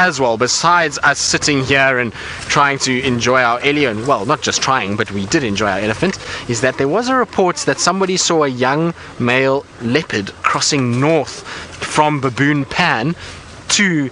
as well, besides us sitting here and trying to enjoy our elephant, well, not just trying, but we did enjoy our elephant, is that there was a report that somebody saw a young male leopard crossing north from Baboon Pan to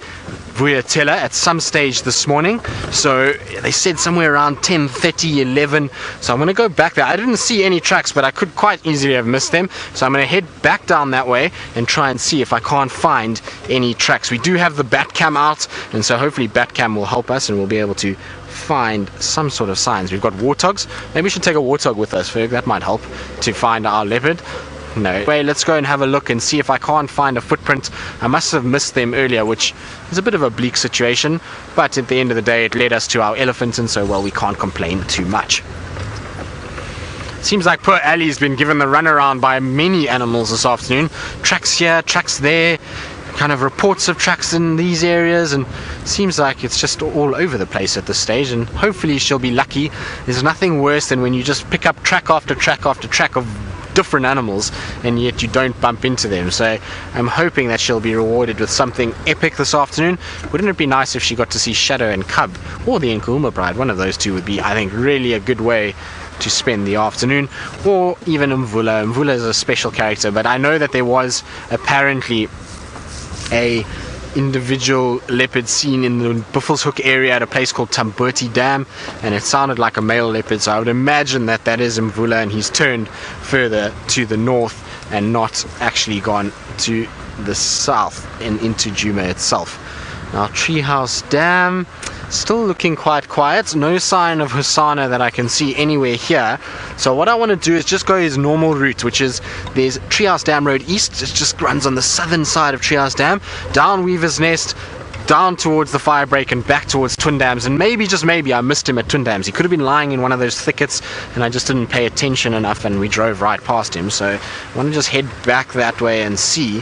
Vuyatela at some stage this morning. So they said somewhere around 10:30, 11. So I'm going to go back there. I didn't see any tracks, but I could quite easily have missed them. So I'm going to head back down that way and try and see if I can't find any tracks. We do have the bat cam out, and so hopefully bat cam will help us and we'll be able to find some sort of signs. We've got warthogs. Maybe we should take a warthog with us, Ferg. That might help to find our leopard. No. Anyway, let's go and have a look and see if I can't find a footprint. I must have missed them earlier, which is a bit of a bleak situation, but at the end of the day it led us to our elephant, and so, well, we can't complain too much. Seems like poor Ali's been given the runaround by many animals this afternoon. Tracks here, tracks there, kind of reports of tracks in these areas, and seems like it's just all over the place at this stage, and hopefully she'll be lucky. There's nothing worse than when you just pick up track after track after track of different animals and yet you don't bump into them. So I'm hoping that she'll be rewarded with something epic this afternoon. Wouldn't it be nice if she got to see Shadow and Cub, or the Angama bride? One of those two would be, I think, really a good way to spend the afternoon. Or even Mvula. Mvula is a special character, but I know that there was apparently a individual leopard seen in the Buffelshoek area at a place called Tamburti Dam, and it sounded like a male leopard, so I would imagine that that is Mvula, and he's turned further to the north and not actually gone to the south and into Djuma itself. Now, Treehouse Dam, still looking quite quiet. No sign of Husana that I can see anywhere here. So what I want to do is just go his normal route, which is there's Treehouse Dam Road East. It just runs on the southern side of Treehouse Dam, down Weaver's Nest, down towards the fire break and back towards Twin Dams. And maybe, just maybe, I missed him at Twin Dams. He could have been lying in one of those thickets and I just didn't pay attention enough and we drove right past him. So I want to just head back that way and see.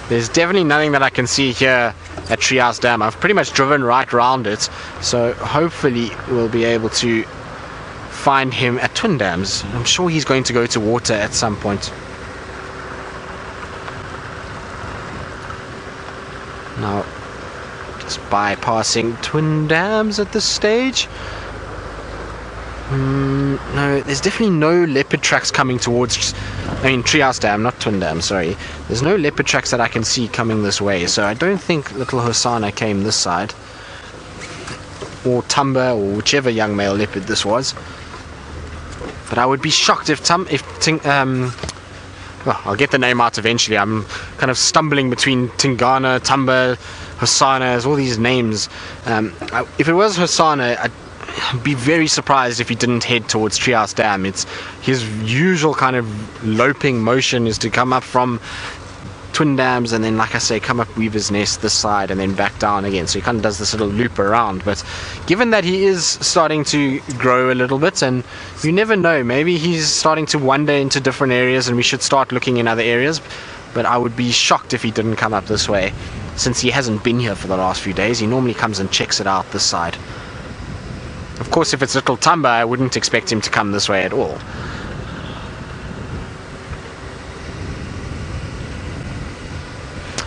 There's definitely nothing that I can see here at Treehouse Dam. I've pretty much driven right around it, so hopefully we'll be able to find him at Twin Dams. I'm sure he's going to go to water at some point. Now, just bypassing Twin Dams at this stage. No, there's definitely no leopard tracks coming towards, Treehouse Dam, not Twin Dam, sorry. There's no leopard tracks that I can see coming this way, so I don't think little Hosana came this side. Or Tumba, or whichever young male leopard this was. But I would be shocked if well, I'll get the name out eventually. I'm kind of stumbling between Tingana, Tumba, Hosana, there's all these names. If it was Hosana, I'd be very surprised if he didn't head towards Treehouse Dam. It's his usual kind of loping motion is to come up from Twin Dams and then, like I say, come up Weaver's Nest this side and then back down again. So he kind of does this little loop around. But given that he is starting to grow a little bit, and you never know, maybe he's starting to wander into different areas and we should start looking in other areas. But I would be shocked if he didn't come up this way, since he hasn't been here for the last few days. He normally comes and checks it out this side. Of course, if it's little Tumba, I wouldn't expect him to come this way at all.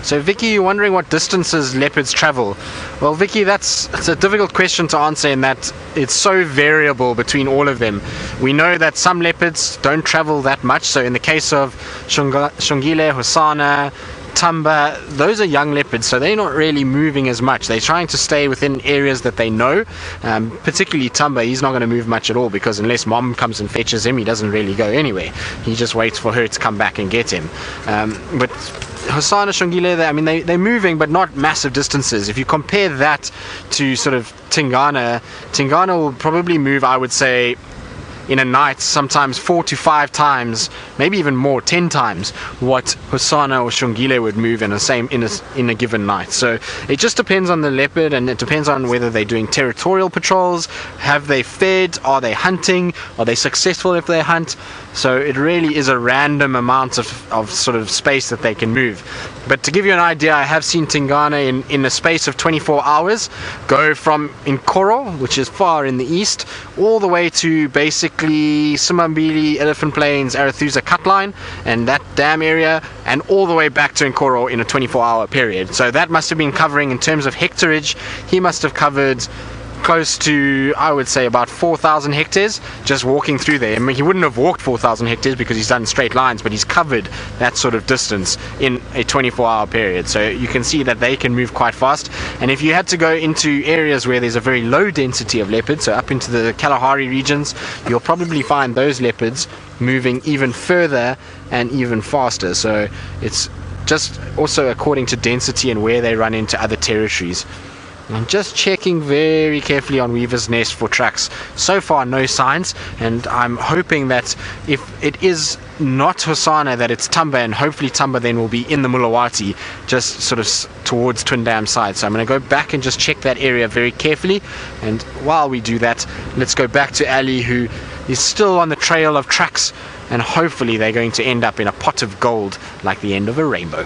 So Vicky, you're wondering what distances leopards travel. Well, Vicky, it's a difficult question to answer in that it's so variable between all of them. We know that some leopards don't travel that much. So in the case of Shongile, Hosana, Tumba, those are young leopards, so they're not really moving as much. They're trying to stay within areas that they know. Particularly Tumba, he's not going to move much at all, because unless mom comes and fetches him, he doesn't really go anywhere. He just waits for her to come back and get him. But Hosana, Shongile, they're moving, but not massive distances. If you compare that to sort of Tingana will probably move, I would say, in a night, sometimes 4 to 5 times, maybe even more, 10 times what Hosana or Shongile would move in a given night. So it just depends on the leopard, and it depends on whether they're doing territorial patrols, have they fed, are they hunting, are they successful if they hunt. So it really is a random amount of sort of space that they can move. But to give you an idea, I have seen Tingana in a space of 24 hours go from Nkoro, which is far in the east, all the way to basically basically Simambili, Elephant Plains, Arathusa cut line, and that dam area, and all the way back to Nkoro in a 24-hour period. So that must have been covering, in terms of hectarage, he must have covered close to, I would say, about 4,000 hectares just walking through there. I mean, he wouldn't have walked 4,000 hectares because he's done straight lines, but he's covered that sort of distance in a 24-hour period. So you can see that they can move quite fast. And if you had to go into areas where there's a very low density of leopards, so up into the Kalahari regions, you'll probably find those leopards moving even further and even faster. So it's just also according to density and where they run into other territories. I'm just checking very carefully on Weaver's Nest for tracks. So far, no signs, and I'm hoping that if it is not Hosana, that it's Tumba, and hopefully Tumba then will be in the Mulawati, just sort of towards Twin Dam side. So I'm going to go back and just check that area very carefully, and while we do that, let's go back to Ali, who is still on the trail of tracks, and hopefully they're going to end up in a pot of gold like the end of a rainbow.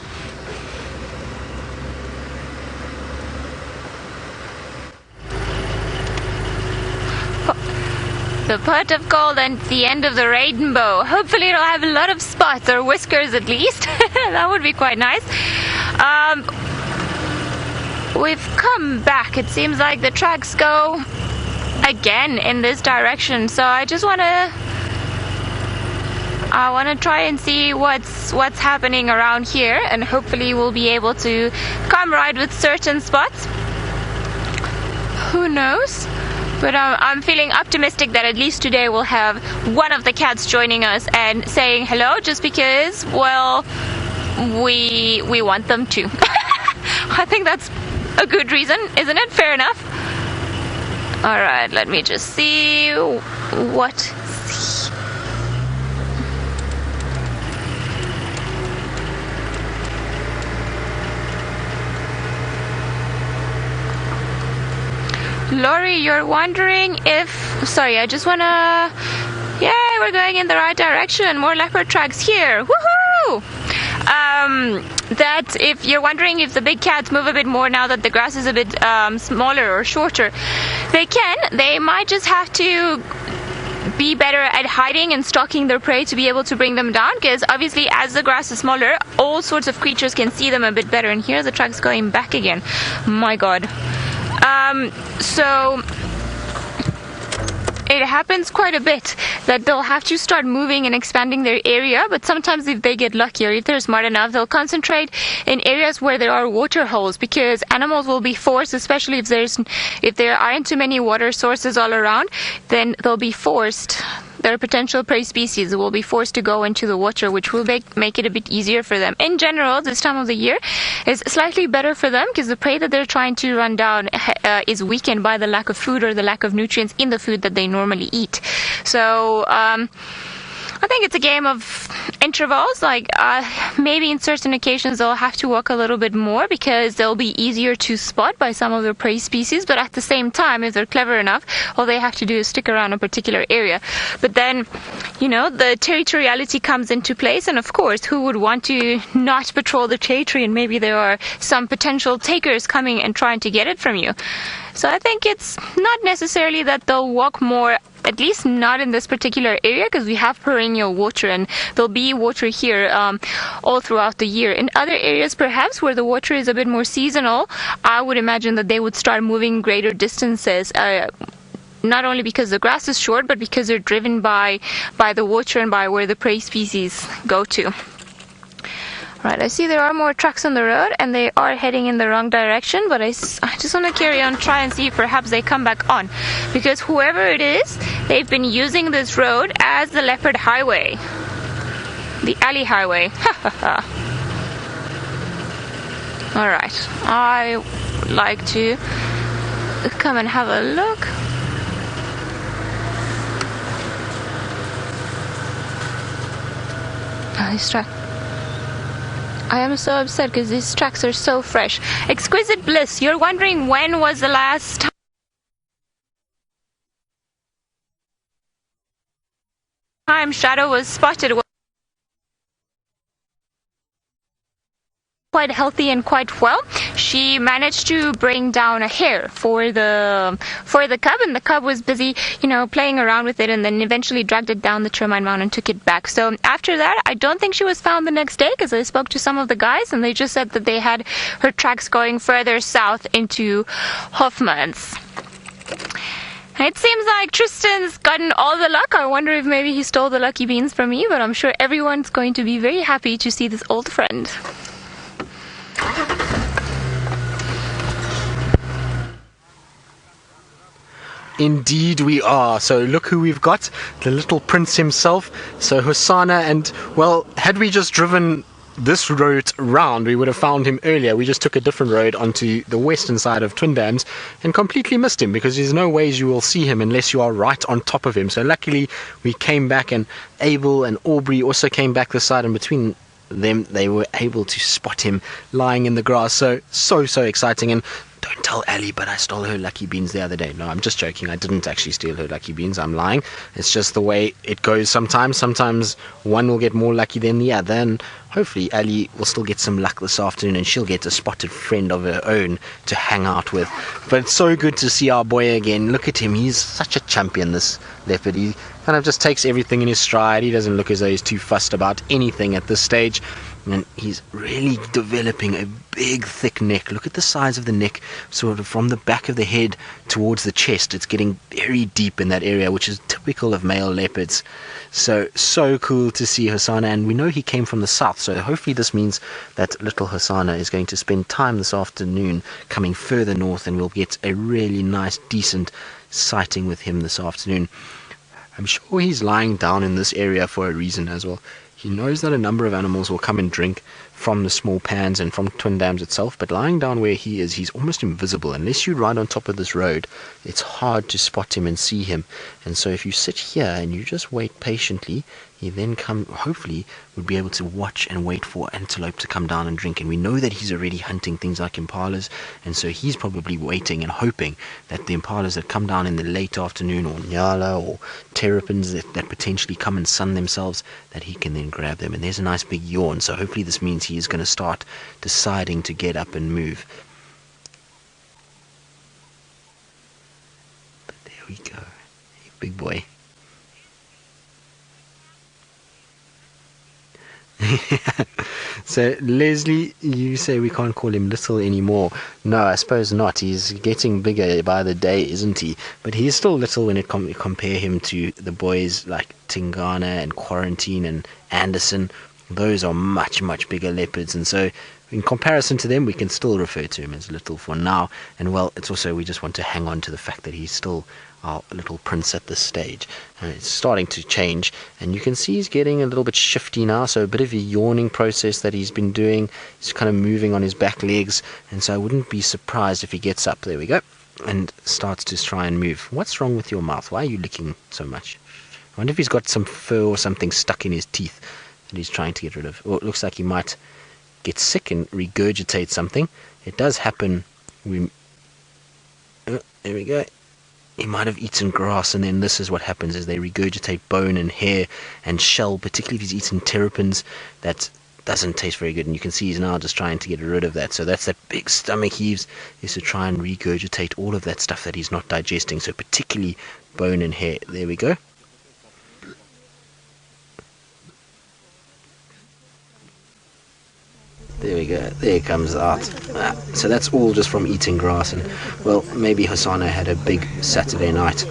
The pot of gold and the end of the rainbow. Hopefully it'll have a lot of spots, or whiskers at least. That would be quite nice. We've come back. It seems like the tracks go again in this direction. So I just want to try and see what's happening around here, and hopefully we'll be able to come right with certain spots. Who knows? But I'm feeling optimistic that at least today we'll have one of the cats joining us and saying hello, just because, well, we want them to. I think that's a good reason, isn't it? Fair enough. Alright, let me just see what... Lori, you're wondering if... Sorry, I just wanna... Yay, we're going in the right direction. More leopard tracks here. Woohoo! That if you're wondering if the big cats move a bit more now that the grass is a bit smaller or shorter, they can. They might just have to be better at hiding and stalking their prey to be able to bring them down, because obviously as the grass is smaller, all sorts of creatures can see them a bit better. And here the tracks going back again. My god. So it happens quite a bit that they'll have to start moving and expanding their area, but sometimes if they get lucky, or if they're smart enough, they'll concentrate in areas where there are water holes, because animals will be forced, especially if there aren't too many water sources all around, then they'll be forced. Their potential prey species will be forced to go into the water, which will make it a bit easier for them. In general, this time of the year is slightly better for them, because the prey that they're trying to run down is weakened by the lack of food or the lack of nutrients in the food that they normally eat. So I think it's a game of intervals. Like maybe in certain occasions they'll have to walk a little bit more because they'll be easier to spot by some of their prey species, but at the same time, if they're clever enough, all they have to do is stick around a particular area. But then, you know, the territoriality comes into place, and of course, who would want to not patrol the territory, and maybe there are some potential takers coming and trying to get it from you. So I think it's not necessarily that they'll walk more, at least not in this particular area, because we have perennial water and there'll be water here all throughout the year. In other areas perhaps where the water is a bit more seasonal, I would imagine that they would start moving greater distances, not only because the grass is short, but because they're driven by the water and by where the prey species go to. Right, I see there are more trucks on the road and they are heading in the wrong direction, but I just want to carry on, try and see if perhaps they come back on, because whoever it is, they've been using this road as the Leopard Highway, the alley highway. Alright, I would like to come and have a look. Nice track. I am so upset because these tracks are so fresh. Exquisite Bliss, you're wondering when was the last time Shadow was spotted? quite healthy and quite well. She managed to bring down a hare for the cub, and the cub was busy, playing around with it, and then eventually dragged it down the termite mound and took it back. So after that, I don't think she was found the next day, because I spoke to some of the guys and they just said that they had her tracks going further south into Hofmann's. It seems like Tristan's gotten all the luck. I wonder if maybe he stole the lucky beans from me, but I'm sure everyone's going to be very happy to see this old friend. Indeed we are. So look who we've got, the little prince himself. So Hosana, and well, had we just driven this road round, we would have found him earlier. We just took a different road onto the western side of Twin Dams and completely missed him, because there's no ways you will see him unless you are right on top of him. So luckily we came back, and Abel and Aubrey also came back this side, and between them they were able to spot him lying in the grass. So exciting. And don't tell Ali, but I stole her lucky beans the other day. No, I'm just joking. I didn't actually steal her lucky beans. I'm lying. It's just the way it goes sometimes. Sometimes one will get more lucky than the other, and hopefully Ali will still get some luck this afternoon, and she'll get a spotted friend of her own to hang out with. But it's so good to see our boy again. Look at him. He's such a champion, this leopard. He kind of just takes everything in his stride. He doesn't look as though he's too fussed about anything at this stage. And he's really developing a big, thick neck. Look at the size of the neck, sort of from the back of the head towards the chest. It's getting very deep in that area, which is typical of male leopards. So cool to see Hosana. And we know he came from the south, so hopefully this means that little Hosana is going to spend time this afternoon coming further north, and we'll get a really nice, decent sighting with him this afternoon. I'm sure he's lying down in this area for a reason as well. He knows that a number of animals will come and drink from the small pans and from Twin Dams itself, but lying down where he is, he's almost invisible. Unless you ride on top of this road, it's hard to spot him and see him. And so if you sit here and you just wait patiently, he then hopefully would be able to watch and wait for antelope to come down and drink. And we know that he's already hunting things like impalas, and so he's probably waiting and hoping that the impalas that come down in the late afternoon, or nyala or terrapins that potentially come and sun themselves, that he can then grab them. And there's a nice big yawn, so hopefully this means he is going to start deciding to get up and move. But there we go. Hey, big boy. So Leslie, you say we can't call him little anymore. No, I suppose not. He's getting bigger by the day, isn't he? But he's still little when you compare him to the boys like Tingana and Quarantine and Anderson. Those are much bigger leopards, and so in comparison to them we can still refer to him as little for now. And well, it's also, we just want to hang on to the fact that he's still our little prince at this stage. And it's starting to change, and you can see he's getting a little bit shifty now, so a bit of a yawning process that he's been doing. He's kind of moving on his back legs, and so I wouldn't be surprised if he gets up, there we go, and starts to try and move. What's wrong with your mouth? Why are you licking so much? I wonder if he's got some fur or something stuck in his teeth that he's trying to get rid of. Or it looks like he might get sick and regurgitate something. It does happen. There we go. He might have eaten grass, and then this is what happens, is they regurgitate bone and hair and shell, particularly if he's eaten terrapins. That doesn't taste very good, and you can see he's now just trying to get rid of that. So that's that big stomach heaves, is to try and regurgitate all of that stuff that he's not digesting, so particularly bone and hair. There we go. There we go, there it comes out. So that's all just from eating grass, and well, maybe Hosana had a big Saturday night.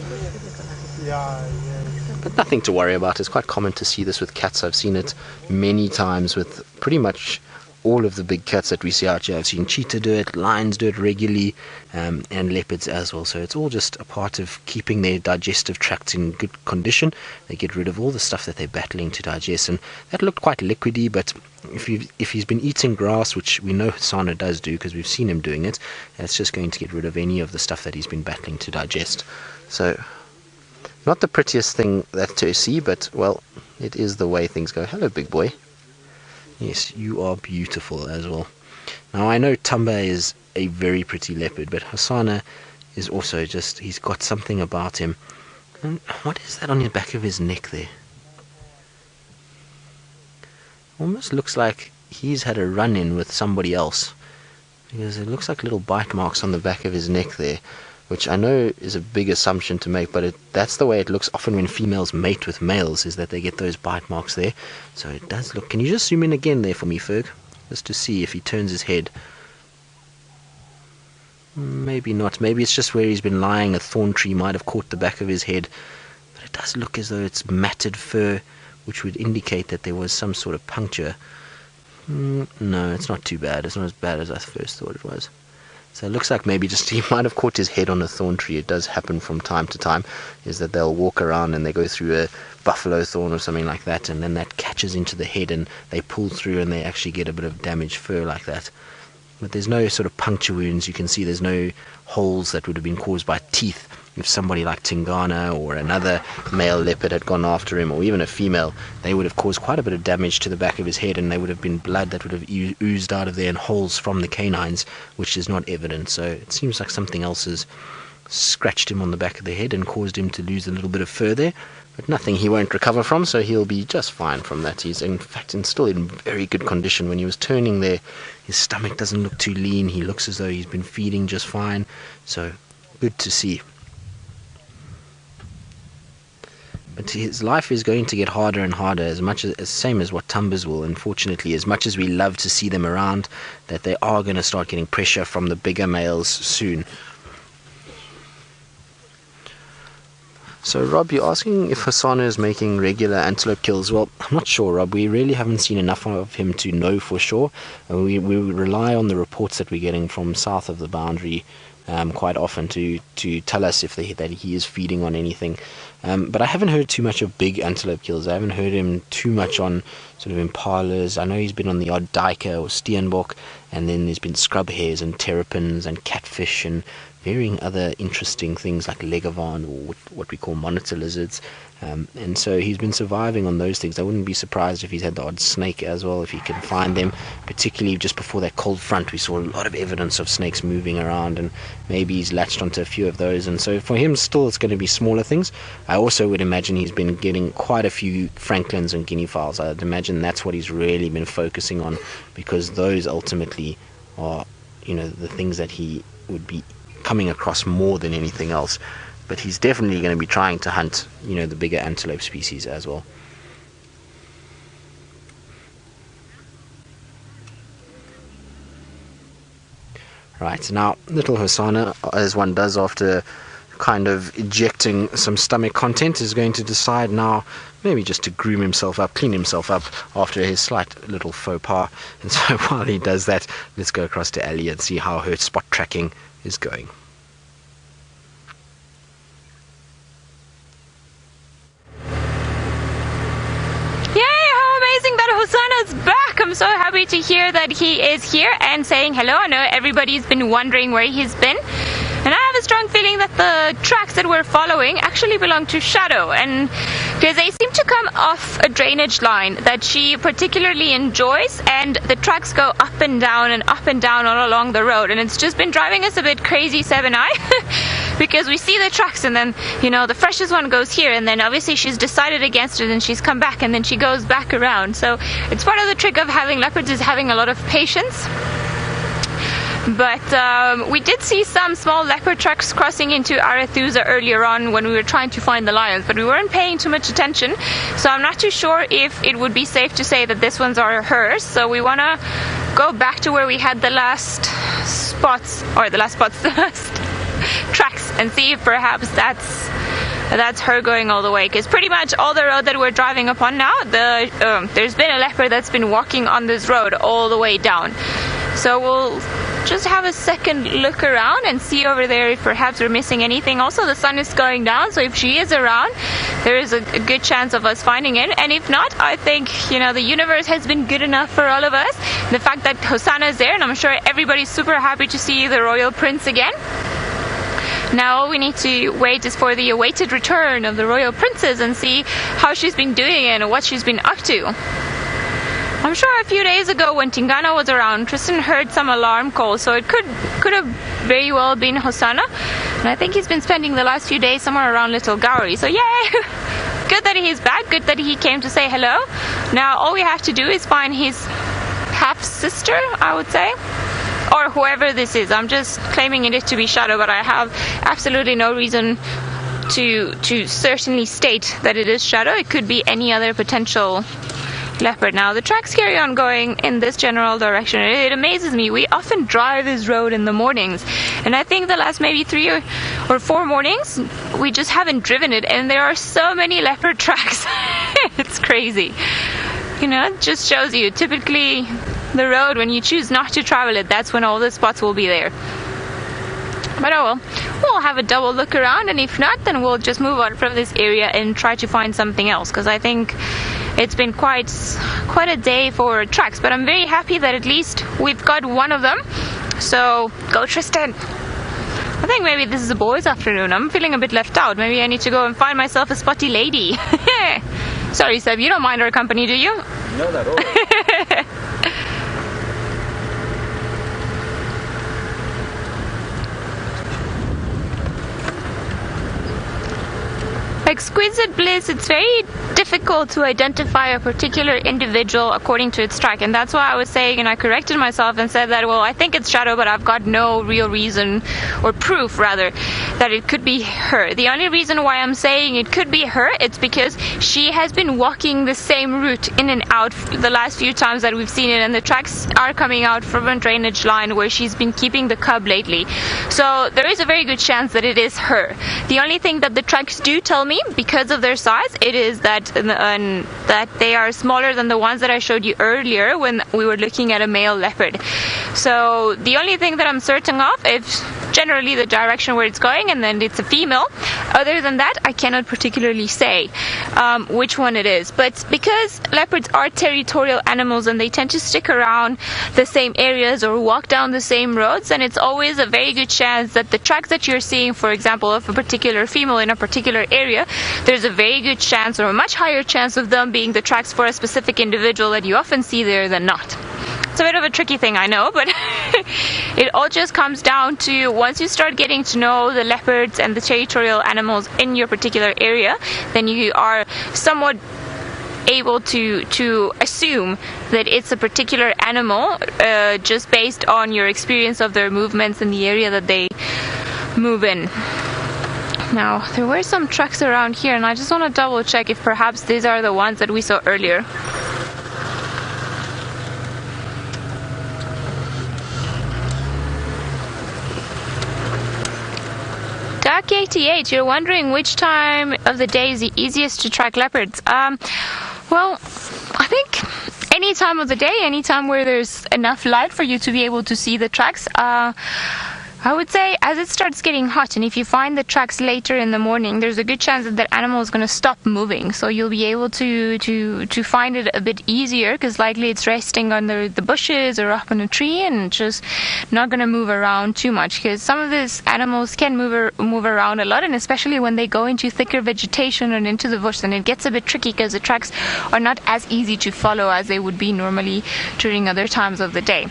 But nothing to worry about. It's quite common to see this with cats. I've seen it many times with pretty much all of the big cats that we see out here. I've seen cheetah do it, lions do it regularly, and leopards as well. So it's all just a part of keeping their digestive tracts in good condition. They get rid of all the stuff that they're battling to digest, and that looked quite liquidy, but if he's been eating grass, which we know Husana does do because we've seen him doing it, it's just going to get rid of any of the stuff that he's been battling to digest. So not the prettiest thing that to see, but well, it is the way things go. Hello, big boy. Yes, you are beautiful as well. Now I know Tumba is a very pretty leopard, but Hosana is also just, he's got something about him. And what is that on the back of his neck there? Almost looks like he's had a run-in with somebody else, because it looks like little bite marks on the back of his neck there, which I know is a big assumption to make, but that's the way it looks often when females mate with males, is that they get those bite marks there. So it does look... Can you just zoom in again there for me, Ferg? Just to see if he turns his head. Maybe not. Maybe it's just where he's been lying. A thorn tree might have caught the back of his head. But it does look as though it's matted fur, which would indicate that there was some sort of puncture. No, it's not too bad. It's not as bad as I first thought it was. So it looks like maybe just he might have caught his head on a thorn tree. It does happen from time to time, is that they'll walk around and they go through a buffalo thorn or something like that, and then that catches into the head and they pull through and they actually get a bit of damaged fur like that. But there's no sort of puncture wounds. You can see there's no holes that would have been caused by teeth. If somebody like Tingana or another male leopard had gone after him, or even a female, they would have caused quite a bit of damage to the back of his head, and there would have been blood that would have oozed out of there and holes from the canines, which is not evident. So it seems like something else has scratched him on the back of the head and caused him to lose a little bit of fur there, but nothing he won't recover from, so he'll be just fine from that. He's in fact still in very good condition. When he was turning there, his stomach doesn't look too lean. He looks as though he's been feeding just fine, so good to see. But his life is going to get harder and harder, as much as same as what Tumbers will. Unfortunately, as much as we love to see them around, that they are going to start getting pressure from the bigger males soon. So Rob, you're asking if Hosana is making regular antelope kills. Well, I'm not sure, Rob. We really haven't seen enough of him to know for sure. We rely on the reports that we're getting from south of the boundary quite often to tell us that he is feeding on anything. But I haven't heard too much of big antelope kills. I haven't heard him too much on sort of impalas. I know he's been on the odd duiker or steenbok, and then there's been scrub hares and terrapins and catfish and varying other interesting things like legavan, or what we call monitor lizards. And so he's been surviving on those things. I wouldn't be surprised if he's had the odd snake as well, if he can find them. Particularly just before that cold front, we saw a lot of evidence of snakes moving around, and maybe he's latched onto a few of those. And so for him, still, it's going to be smaller things. I also would imagine he's been getting quite a few franklins and guinea fowls. I'd imagine that's what he's really been focusing on, because those ultimately are, the things that he would be coming across more than anything else. But he's definitely going to be trying to hunt, the bigger antelope species as well. Right, now little Hosana, as one does after kind of ejecting some stomach content, is going to decide now maybe just to groom himself up, clean himself up after his slight little faux pas. And so while he does that, let's go across to Ali and see how her spot tracking is going. Hosana's back. I'm so happy to hear that he is here and saying hello. I know everybody's been wondering where he's been, and I have a strong feeling that the tracks that we're following actually belong to Shadow, and because they seem to come off a drainage line that she particularly enjoys, and the tracks go up and down all along the road, and it's just been driving us a bit crazy, Seb and I, because we see the tracks and then the freshest one goes here, and then obviously she's decided against it and she's come back and then she goes back around. So it's part of the trick of having leopards, is having a lot of patience. But we did see some small leopard tracks crossing into Arathusa earlier on when we were trying to find the lions, but we weren't paying too much attention, so I'm not too sure if it would be safe to say that this ones are hers. So we want to go back to where we had the last tracks, and see if perhaps that's her going all the way, because pretty much all the road that we're driving upon now, there's been a leopard that's been walking on this road all the way down. So we'll just have a second look around and see over there if perhaps we're missing anything. Also, the sun is going down, so if she is around, there is a good chance of us finding it. And if not, I think the universe has been good enough for all of us. The fact that Hosana is there, and I'm sure everybody's super happy to see the royal prince again. Now all we need to wait is for the awaited return of the royal princess and see how she's been doing and what she's been up to. I'm sure a few days ago when Tingana was around, Tristan heard some alarm calls, so it could have very well been Hosana. And I think he's been spending the last few days somewhere around Little Gowrie, so yay! Good that he's back, good that he came to say hello. Now all we have to do is find his half sister, I would say, or whoever this is. I'm just claiming it to be shadow, but I have absolutely no reason to certainly state that it is shadow. It could be any other potential leopard. Now the tracks carry on going in this general direction. It amazes me. We often drive this road in the mornings, and I think the last maybe 3 or 4 mornings we just haven't driven it, and there are so many leopard tracks. It's crazy. You know, it just shows you typically the road, when you choose not to travel it, that's when all the spots will be there. But oh well, we'll have a double look around, and if not, then we'll just move on from this area and try to find something else, because I think it's been quite a day for tracks. But I'm very happy that at least we've got one of them. So go Tristan. I think maybe this is a boys' afternoon. I'm feeling a bit left out. Maybe I need to go and find myself a spotty lady. Sorry, Seb, you don't mind our company, do you? No, not at all. Exquisite bliss, it's very difficult to identify a particular individual according to its track, and that's why I was saying, and I corrected myself and said that, well, I think it's shadow, but I've got no real reason, or proof rather, that it could be her. The only reason why I'm saying it could be her, it's because she has been walking the same route in and out the last few times that we've seen it, and the tracks are coming out from a drainage line where she's been keeping the cub lately. So there is a very good chance that it is her. The only thing that the tracks do tell me, because of their size, it is that they are smaller than the ones that I showed you earlier when we were looking at a male leopard. So the only thing that I'm certain of is generally the direction where it's going, and then it's a female. Other than that, I cannot particularly say which one it is. But because leopards are territorial animals and they tend to stick around the same areas or walk down the same roads, and it's always a very good chance that the tracks that you're seeing, for example, of a particular female in a particular area, there's a very good chance, or a much higher chance, of them being the tracks for a specific individual that you often see there than not. It's a bit of a tricky thing, I know, but it all just comes down to, once you start getting to know the leopards and the territorial animals in your particular area, then you are somewhat able to assume that it's a particular animal just based on your experience of their movements in the area that they move in. Now, there were some tracks around here, and I just want to double check if perhaps these are the ones that we saw earlier. Dark 88, you're wondering which time of the day is the easiest to track leopards. Well, I think any time of the day, any time where there's enough light for you to be able to see the tracks. I would say as it starts getting hot, and if you find the tracks later in the morning, there's a good chance that that animal is going to stop moving. So you'll be able to find it a bit easier, because likely it's resting under the bushes or up in a tree and just not going to move around too much. Because some of these animals can move around a lot, and especially when they go into thicker vegetation and into the bush, then it gets a bit tricky, because the tracks are not as easy to follow as they would be normally during other times of the day.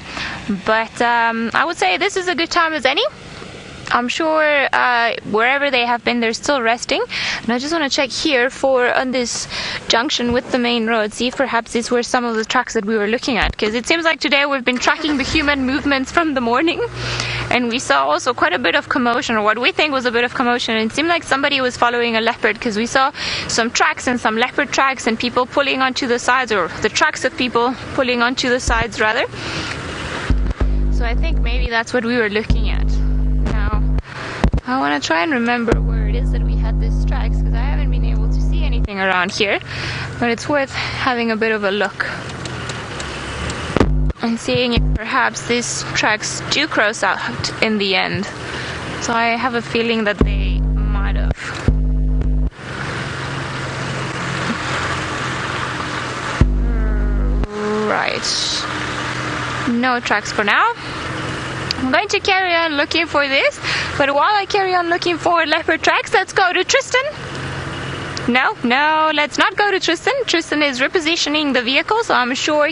But I would say this is a good time as any. I'm sure wherever they have been, they're still resting. And I just want to check here on this junction with the main road, see if perhaps these were some of the tracks that we were looking at. Because it seems like today we've been tracking the human movements from the morning. And we saw also quite a bit of commotion, or what we think was a bit of commotion. And it seemed like somebody was following a leopard, because we saw some tracks and some leopard tracks and people pulling onto the sides, or the tracks of people pulling onto the sides rather. So I think maybe that's what we were looking at. Now, I want to try and remember where it is that we had these tracks, because I haven't been able to see anything around here, but it's worth having a bit of a look and seeing if perhaps these tracks do cross out in the end. So I have a feeling that they might have. Right. No tracks for now. I'm going to carry on looking for this, but while I carry on looking for leopard tracks, let's go to Tristan. No, let's not go to Tristan. Tristan is repositioning the vehicle, so I'm sure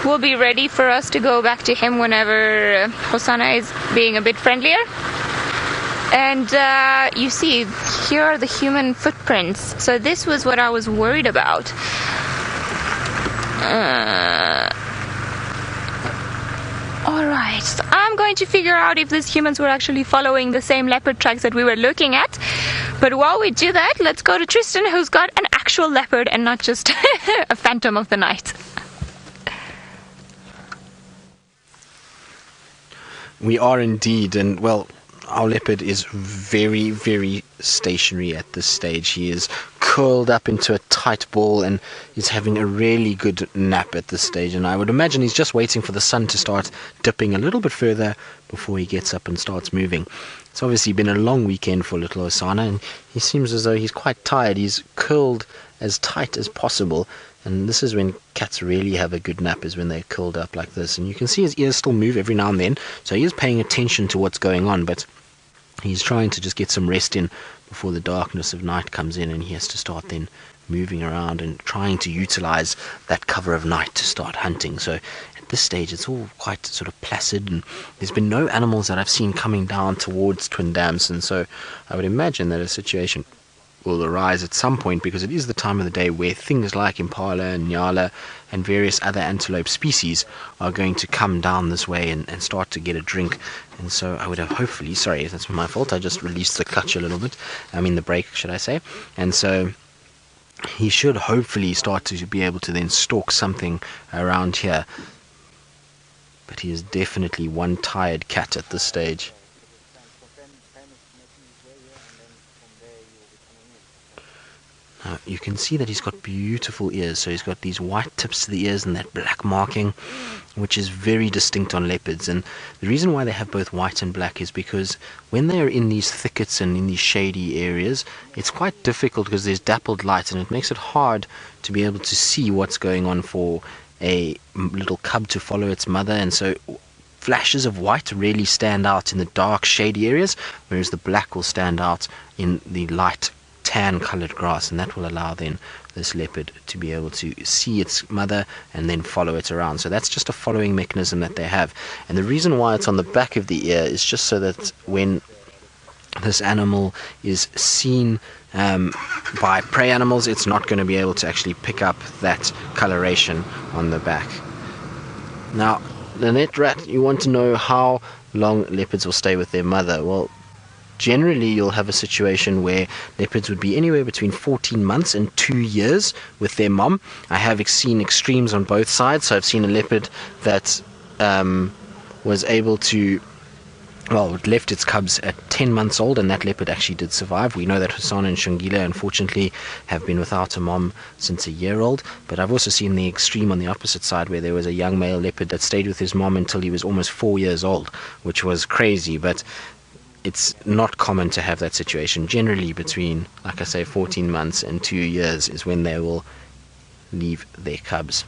will be ready for us to go back to him whenever Hosana is being a bit friendlier. And you see, here are the human footprints. So this was what I was worried about. Alright, so I'm going to figure out if these humans were actually following the same leopard tracks that we were looking at. But while we do that, let's go to Tristan, who's got an actual leopard and not just a phantom of the night. We are indeed, and well, our leopard is very, very stationary at this stage. He is curled up into a tight ball and is having a really good nap at this stage. And I would imagine he's just waiting for the sun to start dipping a little bit further before he gets up and starts moving. It's obviously been a long weekend for little Hosana, and he seems as though he's quite tired. He's curled as tight as possible. And this is when cats really have a good nap, is when they're curled up like this. And you can see his ears still move every now and then, so he is paying attention to what's going on, but he's trying to just get some rest in before the darkness of night comes in, and he has to start then moving around and trying to utilize that cover of night to start hunting. So at this stage it's all quite sort of placid, and there's been no animals that I've seen coming down towards Twin Dams, and so I would imagine that a situation will arise at some point, because it is the time of the day where things like impala and nyala and various other antelope species are going to come down this way and start to get a drink. And so I would have hopefully, sorry, that's my fault, I just released the clutch a little bit, the brake should I say, and so he should hopefully start to be able to then stalk something around here. But he is definitely one tired cat at this stage. Now, you can see that he's got beautiful ears. So he's got these white tips to the ears and that black marking, which is very distinct on leopards. And the reason why they have both white and black is because when they are in these thickets and in these shady areas, it's quite difficult because there's dappled light, and it makes it hard to be able to see what's going on for a little cub to follow its mother. And so flashes of white really stand out in the dark shady areas, whereas the black will stand out in the light tan colored grass, and that will allow then this leopard to be able to see its mother and then follow it around. So that's just a following mechanism that they have, and the reason why it's on the back of the ear is just so that when this animal is seen by prey animals, it's not going to be able to actually pick up that coloration on the back. Now, Lynette Rat, you want to know how long leopards will stay with their mother. Well, generally you'll have a situation where leopards would be anywhere between 14 months and 2 years with their mom. I have seen extremes on both sides. So I've seen a leopard that was able to, well, it left its cubs at 10 months old, and that leopard actually did survive. We know that Husana and Shangila unfortunately have been without a mom since a year old, but I've also seen the extreme on the opposite side, where there was a young male leopard that stayed with his mom until he was almost 4 years old, which was crazy. But it's not common to have that situation. Generally between, like I say, 14 months and 2 years is when they will leave their cubs.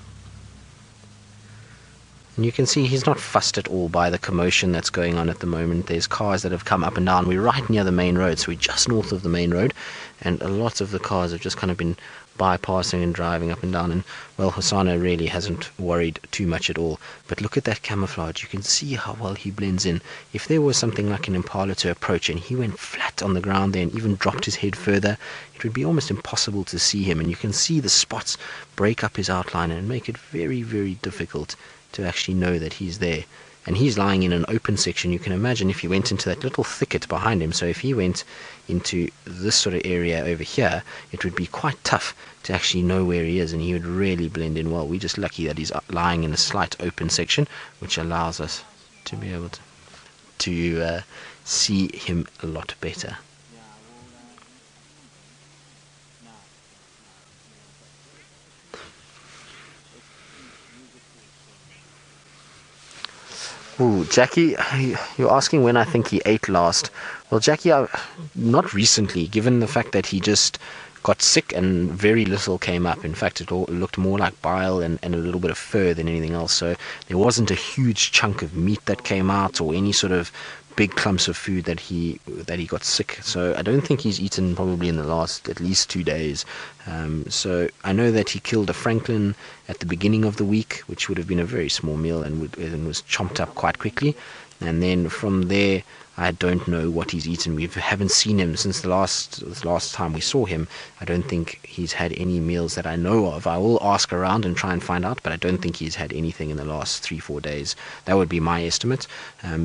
And you can see he's not fussed at all by the commotion that's going on at the moment. There's cars that have come up and down. We're right near the main road, so we're just north of the main road, and a lot of the cars have just kind of been bypassing and driving up and down. And well, Hosana really hasn't worried too much at all. But look at that camouflage. You can see how well he blends in. If there was something like an impala to approach and he went flat on the ground there and even dropped his head further, it would be almost impossible to see him. And you can see the spots break up his outline and make it very, very difficult to actually know that he's there. And he's lying in an open section. You can imagine if he went into that little thicket behind him. So if he went into this sort of area over here, it would be quite tough to actually know where he is, and he would really blend in well. We're just lucky that he's lying in a slight open section, which allows us to be able to see him a lot better. Ooh, Jackie, you're asking when I think he ate last. Well, Jackie, not recently, given the fact that he just got sick and very little came up. In fact, it looked more like bile and a little bit of fur than anything else. So there wasn't a huge chunk of meat that came out or any sort of big clumps of food that he got sick. So I don't think he's eaten probably in the last at least 2 days. So I know that he killed a francolin at the beginning of the week, which would have been a very small meal and was chomped up quite quickly. And then from there, I don't know what he's eaten. We haven't seen him since the last time we saw him. I don't think he's had any meals that I know of. I will ask around and try and find out, but I don't think he's had anything in the last 3-4 days. That would be my estimate.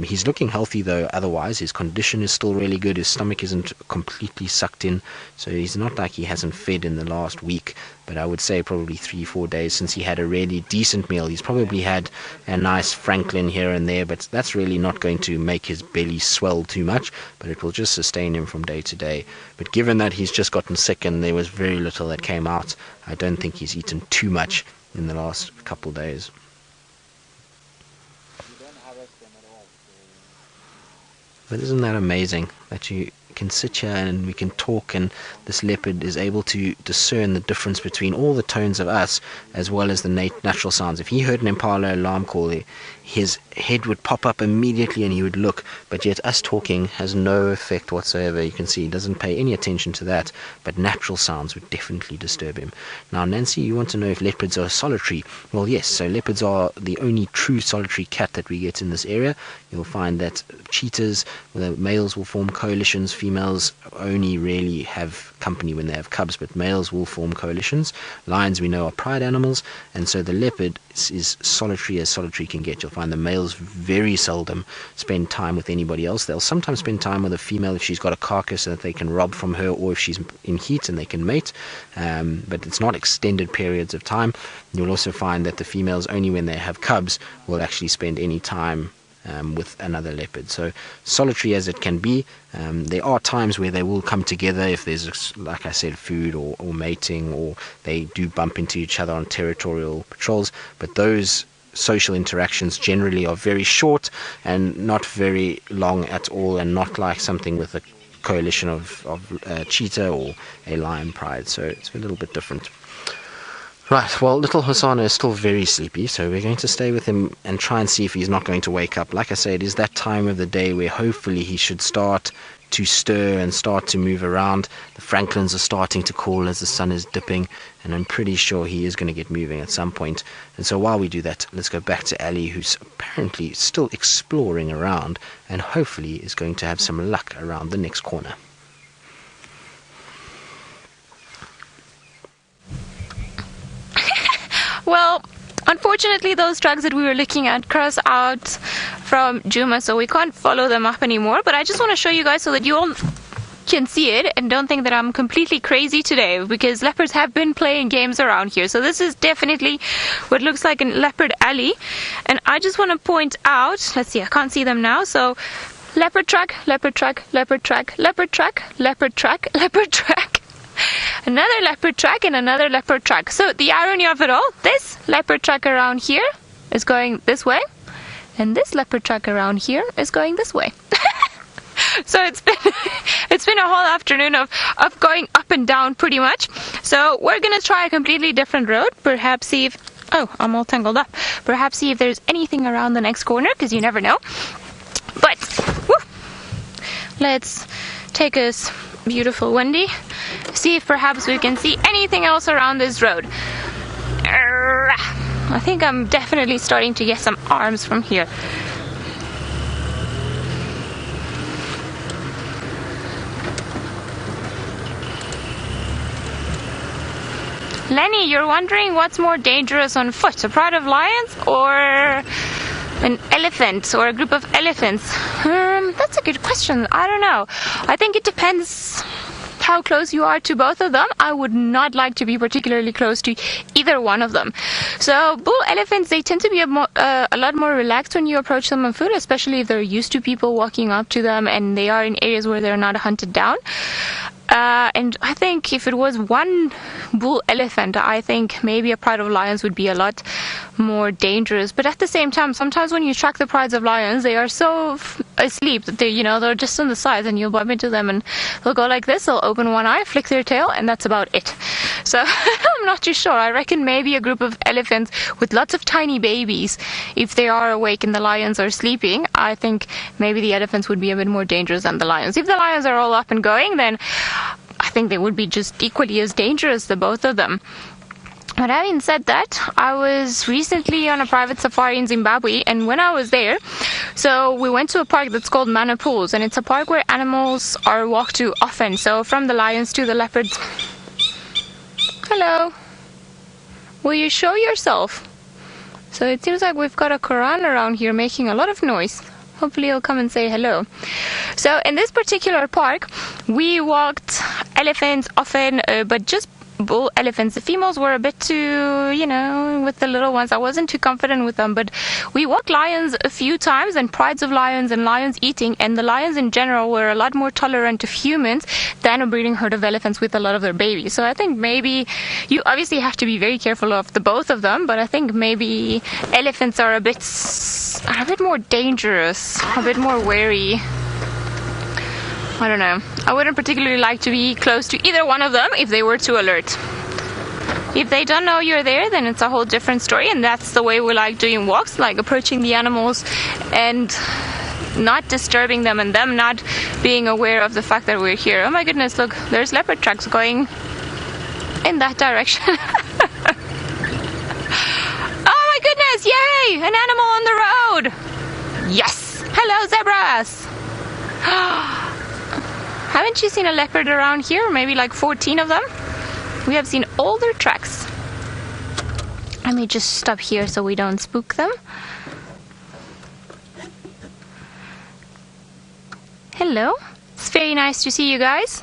He's looking healthy though. Otherwise, his condition is still really good. His stomach isn't completely sucked in, so he's not like he hasn't fed in the last week. But I would say probably 3-4 days since he had a really decent meal. He's probably had a nice Franklin here and there, but that's really not going to make his belly swell too much, but it will just sustain him from day to day. But given that he's just gotten sick and there was very little that came out, I don't think he's eaten too much in the last couple of days. But isn't that amazing that you can sit here and we can talk, and this leopard is able to discern the difference between all the tones of us as well as the natural sounds. If he heard an impala alarm call, his head would pop up immediately and he would look, but yet us talking has no effect whatsoever. You can see he doesn't pay any attention to that, but natural sounds would definitely disturb him. Now, Nancy, you want to know if leopards are solitary? Well, yes, so leopards are the only true solitary cat that we get in this area. You'll find that cheetahs, the males will form coalitions, females only really have company when they have cubs, but males will form coalitions. Lions, we know, are pride animals, and so the leopard is solitary as solitary can get. You'll find the males very seldom spend time with anybody else. They'll sometimes spend time with a female if she's got a carcass that they can rob from her, or if she's in heat and they can mate, but it's not extended periods of time. You'll also find that the females, only when they have cubs, will actually spend any time with another leopard. So solitary as it can be, there are times where they will come together if there's, like I said, food or mating, or they do bump into each other on territorial patrols, but those social interactions generally are very short and not very long at all, and not like something with a coalition of cheetah or a lion pride. So it's a little bit different. Right, well, little Hosana is still very sleepy, so we're going to stay with him and try and see if he's not going to wake up. Like I say, it is that time of the day where hopefully he should start to stir and start to move around. The francolins are starting to call as the sun is dipping, and I'm pretty sure he is going to get moving at some point. And so while we do that, let's go back to Ali, who's apparently still exploring around and hopefully is going to have some luck around the next corner. Well, unfortunately, those tracks that we were looking at cross out from Djuma, so we can't follow them up anymore. But I just want to show you guys so that you all can see it and don't think that I'm completely crazy today, because leopards have been playing games around here. So this is definitely what looks like a leopard alley. And I just want to point out, let's see, I can't see them now. So leopard track, leopard track, leopard track, leopard track, leopard track, leopard track. Another leopard track and another leopard track. So the irony of it all, this leopard track around here is going this way, and this leopard track around here is going this way. So it's been a whole afternoon of going up and down pretty much. So we're gonna try a completely different road, perhaps see if, oh, I'm all tangled up, perhaps see if there's anything around the next corner, because you never know. But woo, let's take us beautiful Wendy, see if perhaps we can see anything else around this road. I think I'm definitely starting to get some arms from here. Lenny, you're wondering what's more dangerous on foot, a pride of lions or an elephant or a group of elephants? That's a good question. I don't know. I think it depends how close you are to both of them. I would not like to be particularly close to either one of them. So bull elephants, they tend to be a lot more relaxed when you approach them on foot, especially if they're used to people walking up to them and they are in areas where they're not hunted down. And I think if it was one bull elephant, I think maybe a pride of lions would be a lot more dangerous. But at the same time, sometimes when you track the prides of lions, they are so asleep that they're just on the sides, and you'll bump into them and they'll go like this, they'll open one eye, flick their tail, and that's about it. So I'm not too sure. I reckon maybe a group of elephants with lots of tiny babies, if they are awake and the lions are sleeping, I think maybe the elephants would be a bit more dangerous than the lions. If the lions are all up and going, then I think they would be just equally as dangerous, the both of them. But having said that, I was recently on a private safari in Zimbabwe, and when I was there, so we went to a park that's called Mana Pools, and it's a park where animals are walked to often. So from the lions to the leopards. Hello. Will you show yourself? So it seems like we've got a Quran around here making a lot of noise. Hopefully he'll come and say hello. So in this particular park, we walked elephants often, but just bull elephants. The females were a bit too, with the little ones. I wasn't too confident with them, but we walked lions a few times, and prides of lions and lions eating, and the lions in general were a lot more tolerant of humans than a breeding herd of elephants with a lot of their babies. So I think maybe you obviously have to be very careful of the both of them, but I think maybe elephants are a bit more dangerous, a bit more wary. I don't know. I wouldn't particularly like to be close to either one of them if they were too alert. If they don't know you're there, then it's a whole different story, and that's the way we like doing walks, like approaching the animals and not disturbing them, and them not being aware of the fact that we're here. Oh my goodness, look, there's leopard tracks going in that direction. Oh my goodness, yay! An animal on the road! Yes! Hello, zebras! Haven't you seen a leopard around here? Maybe like 14 of them? We have seen all their tracks. Let me just stop here so we don't spook them. Hello. It's very nice to see you guys.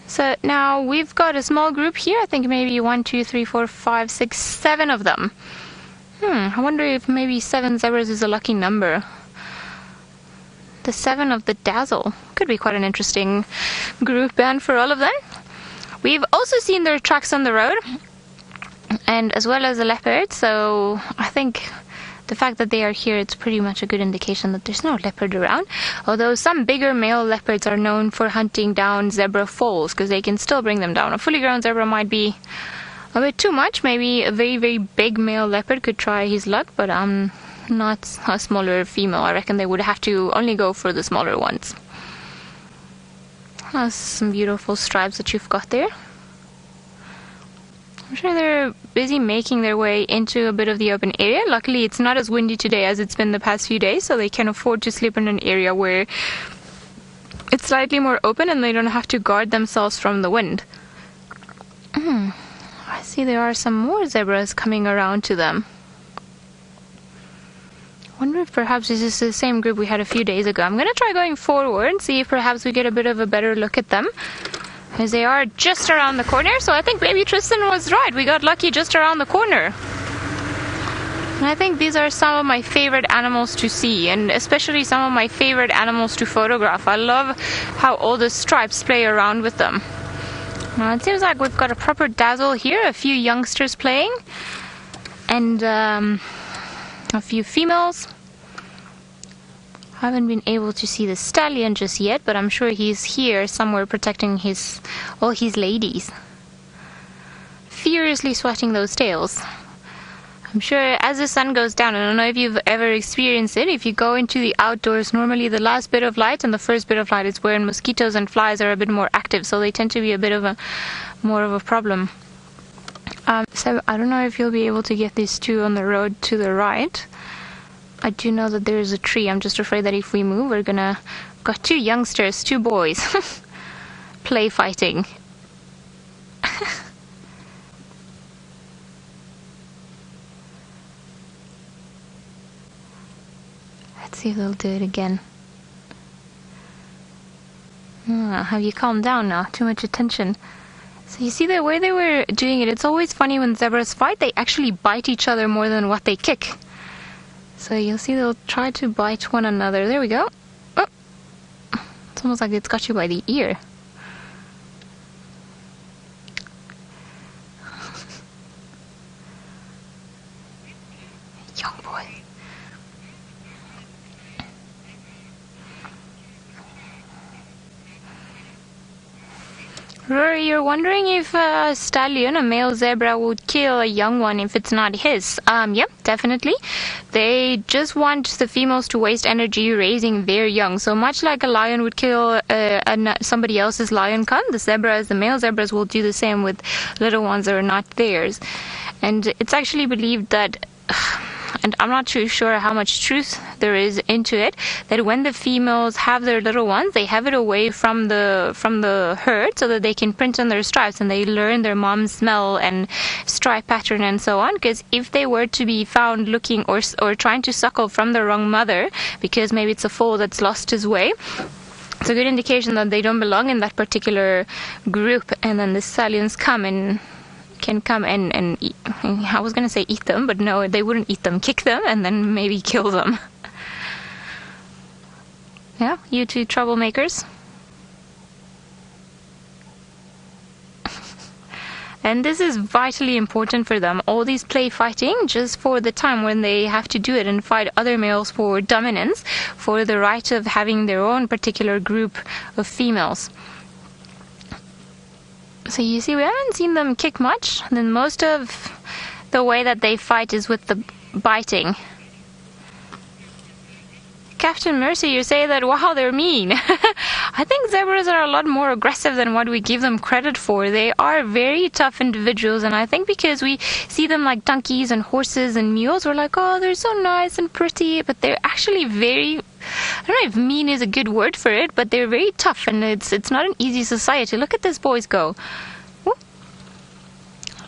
So now we've got a small group here. I think maybe 1, 2, 3, 4, 5, 6, 7 of them. I wonder if maybe 7 zebras is a lucky number. The 7 of the Dazzle. Could be quite an interesting group band for all of them. We've also seen their tracks on the road, and as well as the leopard, so I think the fact that they are here, it's pretty much a good indication that there's no leopard around. Although some bigger male leopards are known for hunting down zebra foals, because they can still bring them down. A fully grown zebra might be a bit too much. Maybe a very, very big male leopard could try his luck, but not a smaller female. I reckon they would have to only go for the smaller ones. That's some beautiful stripes that you've got there. I'm sure they're busy making their way into a bit of the open area. Luckily, it's not as windy today as it's been the past few days, so they can afford to sleep in an area where it's slightly more open and they don't have to guard themselves from the wind. I see there are some more zebras coming around to them. I wonder if perhaps this is the same group we had a few days ago. I'm going to try going forward and see if perhaps we get a bit of a better look at them, as they are just around the corner. So I think maybe Tristan was right. We got lucky just around the corner. And I think these are some of my favorite animals to see, and especially some of my favorite animals to photograph. I love how all the stripes play around with them. Now it seems like we've got a proper Dazzle here, a few youngsters playing, and a few females. I haven't been able to see the stallion just yet, but I'm sure he's here somewhere protecting all his ladies. Furiously swatting those tails. I'm sure as the sun goes down, I don't know if you've ever experienced it, if you go into the outdoors, normally the last bit of light and the first bit of light is where mosquitoes and flies are a bit more active, so they tend to be a bit of more of a problem. So I don't know if you'll be able to get these two on the road to the right. I do know that there is a tree. I'm just afraid that if we move, we're gonna got 2 youngsters, 2 boys, play fighting. Let's see if they'll do it again. Have you calmed down now? Too much attention. So you see the way they were doing it, it's always funny when zebras fight, they actually bite each other more than what they kick. So you'll see they'll try to bite one another. There we go. Oh. It's almost like it's got you by the ear. Young boy. Rory, you're wondering if a stallion, a male zebra, would kill a young one if it's not his. Yep, definitely. They just want the females to waste energy raising their young. So much like a lion would kill somebody else's lion cub, the male zebras will do the same with little ones that are not theirs. And it's actually believed that, and I'm not too sure how much truth there is into it, that when the females have their little ones, they have it away from the herd so that they can print on their stripes and they learn their mom's smell and stripe pattern and so on. Because if they were to be found looking or trying to suckle from the wrong mother, because maybe it's a foal that's lost his way, it's a good indication that they don't belong in that particular group, and then the stallions can come and eat. I was going to say eat them, but no, they wouldn't eat them. Kick them and then maybe kill them. Yeah, you two troublemakers. And this is vitally important for them. All these play fighting just for the time when they have to do it and fight other males for dominance, for the right of having their own particular group of females. So you see, we haven't seen them kick much. Then most of the way that they fight is with the biting. Captain Mercy, you say that, wow, they're mean. I think zebras are a lot more aggressive than what we give them credit for. They are very tough individuals, and I think because we see them like donkeys and horses and mules, we're like, oh, they're so nice and pretty, but they're actually very, I don't know if mean is a good word for it, but they're very tough, and it's not an easy society. Look at these boys go.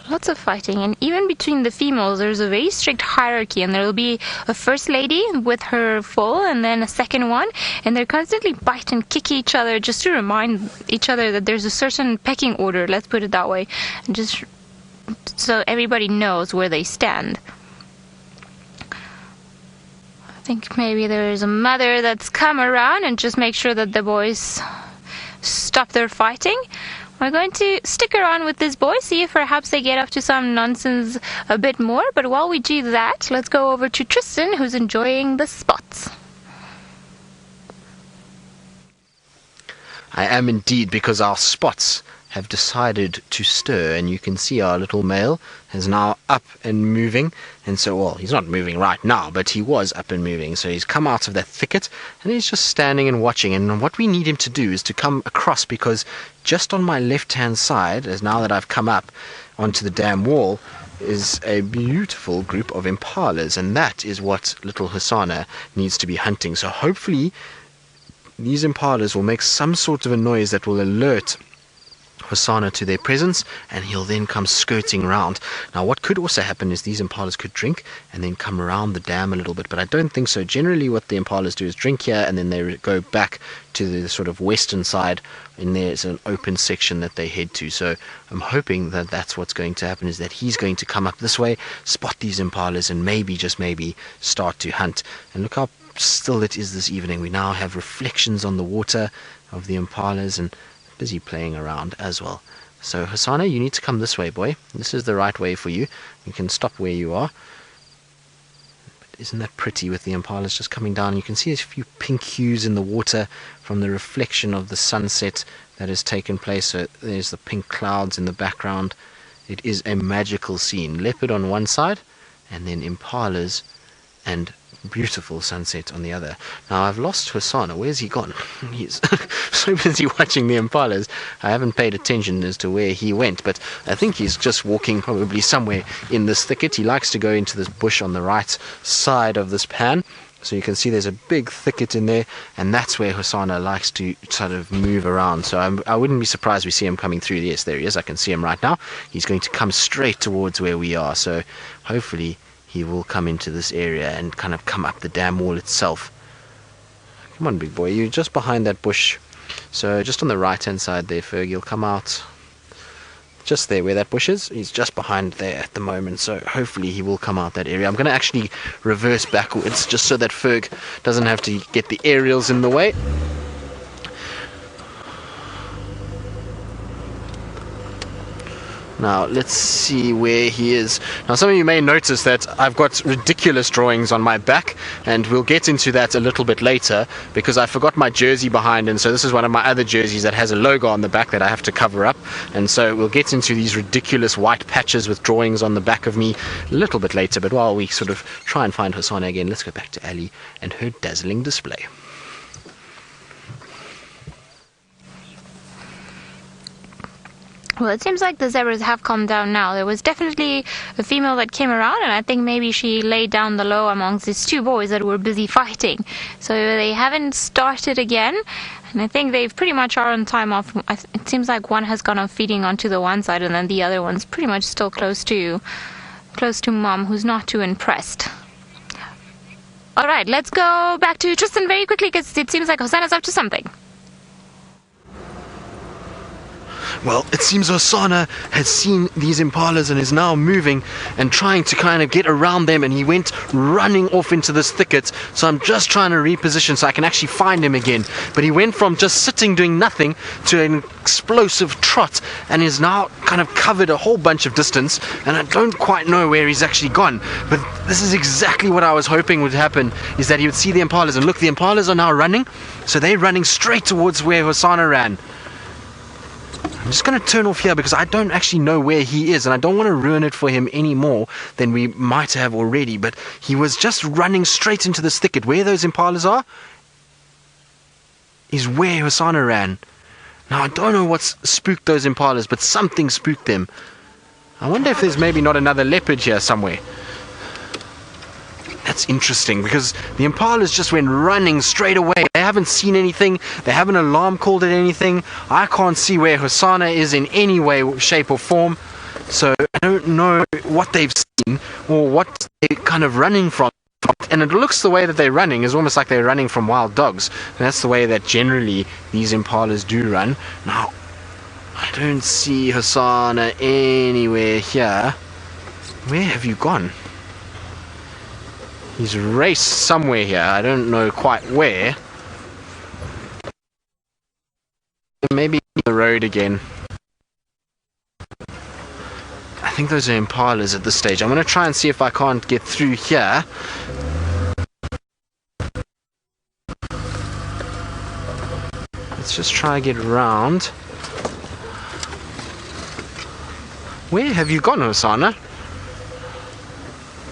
Lots of fighting, and even between the females there's a very strict hierarchy, and there'll be a first lady with her foal and then a second one, and they constantly bite and kick each other just to remind each other that there's a certain pecking order, let's put it that way, and just so everybody knows where they stand. I think maybe there's a mother that's come around and just make sure that the boys stop their fighting. We're going to stick around with this boy, see if perhaps they get up to some nonsense a bit more. But while we do that, let's go over to Tristan, who's enjoying the spots. I am indeed, because our spots have decided to stir, and you can see our little male is now up and moving. And so, well, he's not moving right now, but he was up and moving. So he's come out of that thicket and he's just standing and watching. And what we need him to do is to come across, because just on my left hand side, as now that I've come up onto the dam wall, is a beautiful group of impalas, and that is what little Husana needs to be hunting. So hopefully these impalas will make some sort of a noise that will alert Hosana to their presence, and he'll then come skirting around. Now what could also happen is these impalas could drink and then come around the dam a little bit, but I don't think so. Generally what the impalas do is drink here and then they go back to the sort of western side, and there's an open section that they head to. So I'm hoping that that's what's going to happen, is that he's going to come up this way, spot these impalas, and maybe, just maybe, start to hunt. And look how still it is this evening. We now have reflections on the water of the impalas and busy playing around as well. So Hosana, you need to come this way, boy. This is the right way for you. You can stop where you are. But isn't that pretty, with the impalas just coming down? You can see a few pink hues in the water from the reflection of the sunset that has taken place. So there's the pink clouds in the background. It is a magical scene. Leopard on one side and then impalas and beautiful sunset on the other. Now I've lost Hosana. Where's he gone? He's so busy watching the impalas, I haven't paid attention as to where he went, but I think he's just walking probably somewhere in this thicket. He likes to go into this bush on the right side of this pan, so you can see there's a big thicket in there, and that's where Hosana likes to sort of move around. So I wouldn't be surprised we see him coming through. Yes, there he is. I can see him right now. He's going to come straight towards where we are, so hopefully he will come into this area and kind of come up the dam wall itself. Come on, big boy, you're just behind that bush. So just on the right hand side there, Ferg, you'll come out just there where that bush is. He's just behind there at the moment, so hopefully he will come out that area. I'm going to actually reverse backwards just so that Ferg doesn't have to get the aerials in the way. Now, let's see where he is. Now, some of you may notice that I've got ridiculous drawings on my back, and we'll get into that a little bit later, because I forgot my jersey behind, and so this is one of my other jerseys that has a logo on the back that I have to cover up, and so we'll get into these ridiculous white patches with drawings on the back of me a little bit later. But while we sort of try and find Hosana again, let's go back to Ali and her dazzling display. Well, it seems like the zebras have calmed down now. There was definitely a female that came around, and I think maybe she laid down the law amongst these two boys that were busy fighting. So they haven't started again, and I think they pretty much are on time off. It seems like one has gone off feeding onto the one side, and then the other one's pretty much still close to Mom, who's not too impressed. All right, let's go back to Tristan very quickly, because it seems like Hosana's up to something. Well, it seems Hosana has seen these impalas and is now moving and trying to kind of get around them, and he went running off into this thicket. So I'm just trying to reposition so I can actually find him again. But he went from just sitting doing nothing to an explosive trot and is now kind of covered a whole bunch of distance, and I don't quite know where he's actually gone. But this is exactly what I was hoping would happen, is that he would see the impalas, and look, the impalas are now running, so they're running straight towards where Hosana ran. I'm just going to turn off here because I don't actually know where he is, and I don't want to ruin it for him any more than we might have already. But he was just running straight into this thicket. Where those impalas are is where Hosana ran. Now, I don't know what's spooked those impalas, but something spooked them. I wonder if there's maybe not another leopard here somewhere. That's interesting, because the impalas just went running straight away. They haven't seen anything. They haven't alarm called at anything. I can't see where Hosana is in any way, shape or form. So I don't know what they've seen or what they're kind of running from. And it looks, the way that they're running is almost like they're running from wild dogs. And that's the way that generally these impalas do run. Now, I don't see Hosana anywhere here. Where have you gone? He's raced somewhere here. I don't know quite where. Maybe the road again. I think those are impalas at this stage. I'm going to try and see if I can't get through here. Let's just try and get around. Where have you gone, Hosana?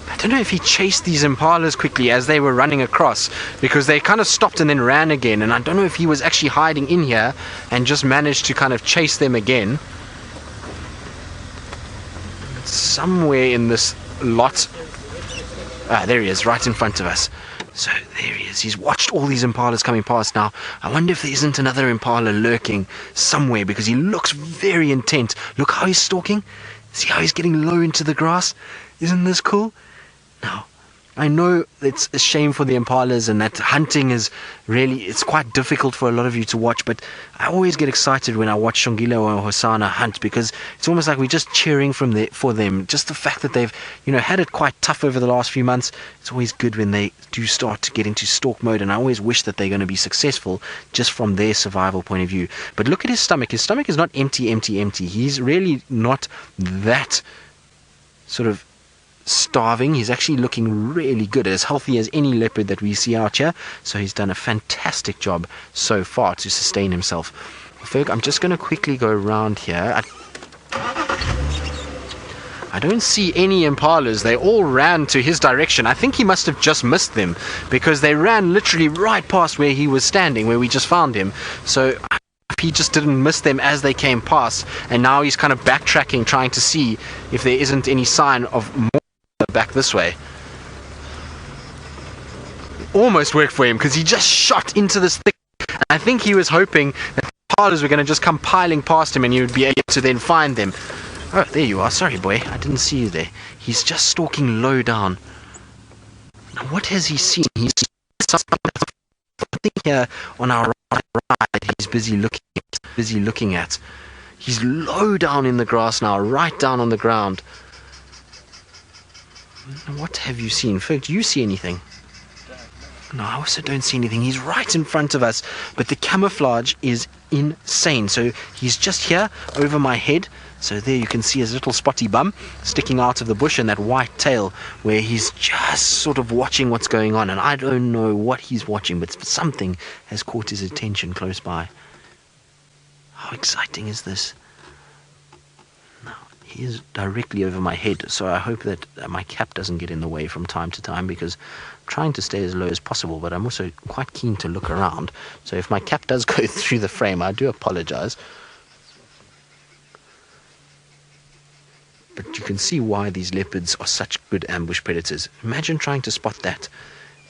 I don't know if he chased these impalas quickly as they were running across, because they kind of stopped and then ran again, and I don't know if he was actually hiding in here and just managed to kind of chase them again. Somewhere in this lot. There he is, right in front of us. So there he is. He's watched all these impalas coming past now. I wonder if there isn't another impala lurking somewhere, because he looks very intent. Look how he's stalking. See how he's getting low into the grass? Isn't this cool? Now, I know it's a shame for the impalas, and that hunting is really, it's quite difficult for a lot of you to watch, but I always get excited when I watch Shongile or Hosana hunt, because it's almost like we're just cheering for them. Just the fact that they've, had it quite tough over the last few months, it's always good when they do start to get into stalk mode, and I always wish that they're going to be successful just from their survival point of view. But look at his stomach. His stomach is not empty. He's really not that sort of starving. He's actually looking really good, as healthy as any leopard that we see out here. So he's done a fantastic job so far to sustain himself. Ferg, I'm just going to quickly go around here. I don't see any impalas. They all ran to his direction. I think he must have just missed them, because they ran literally right past where he was standing, where we just found him. So he just didn't miss them as they came past, and now he's kind of backtracking, trying to see if there isn't any sign of more back this way. Almost worked for him, because he just shot into this thick. I think he was hoping that the impalas were going to just come piling past him and he would be able to then find them. Oh, there you are. Sorry, boy. I didn't see you there. He's just stalking low down. Now, what has he seen? He's something here on our right. He's busy looking at. He's low down in the grass now, right down on the ground. What have you seen? Ferg, do you see anything? No, I also don't see anything. He's right in front of us, but the camouflage is insane. So he's just here over my head. So there you can see his little spotty bum sticking out of the bush and that white tail where he's just sort of watching what's going on. And I don't know what he's watching, but something has caught his attention close by. How exciting is this? He is directly over my head, so I hope that my cap doesn't get in the way from time to time, because I'm trying to stay as low as possible, but I'm also quite keen to look around. So if my cap does go through the frame, I do apologize. But you can see why these leopards are such good ambush predators. Imagine trying to spot that.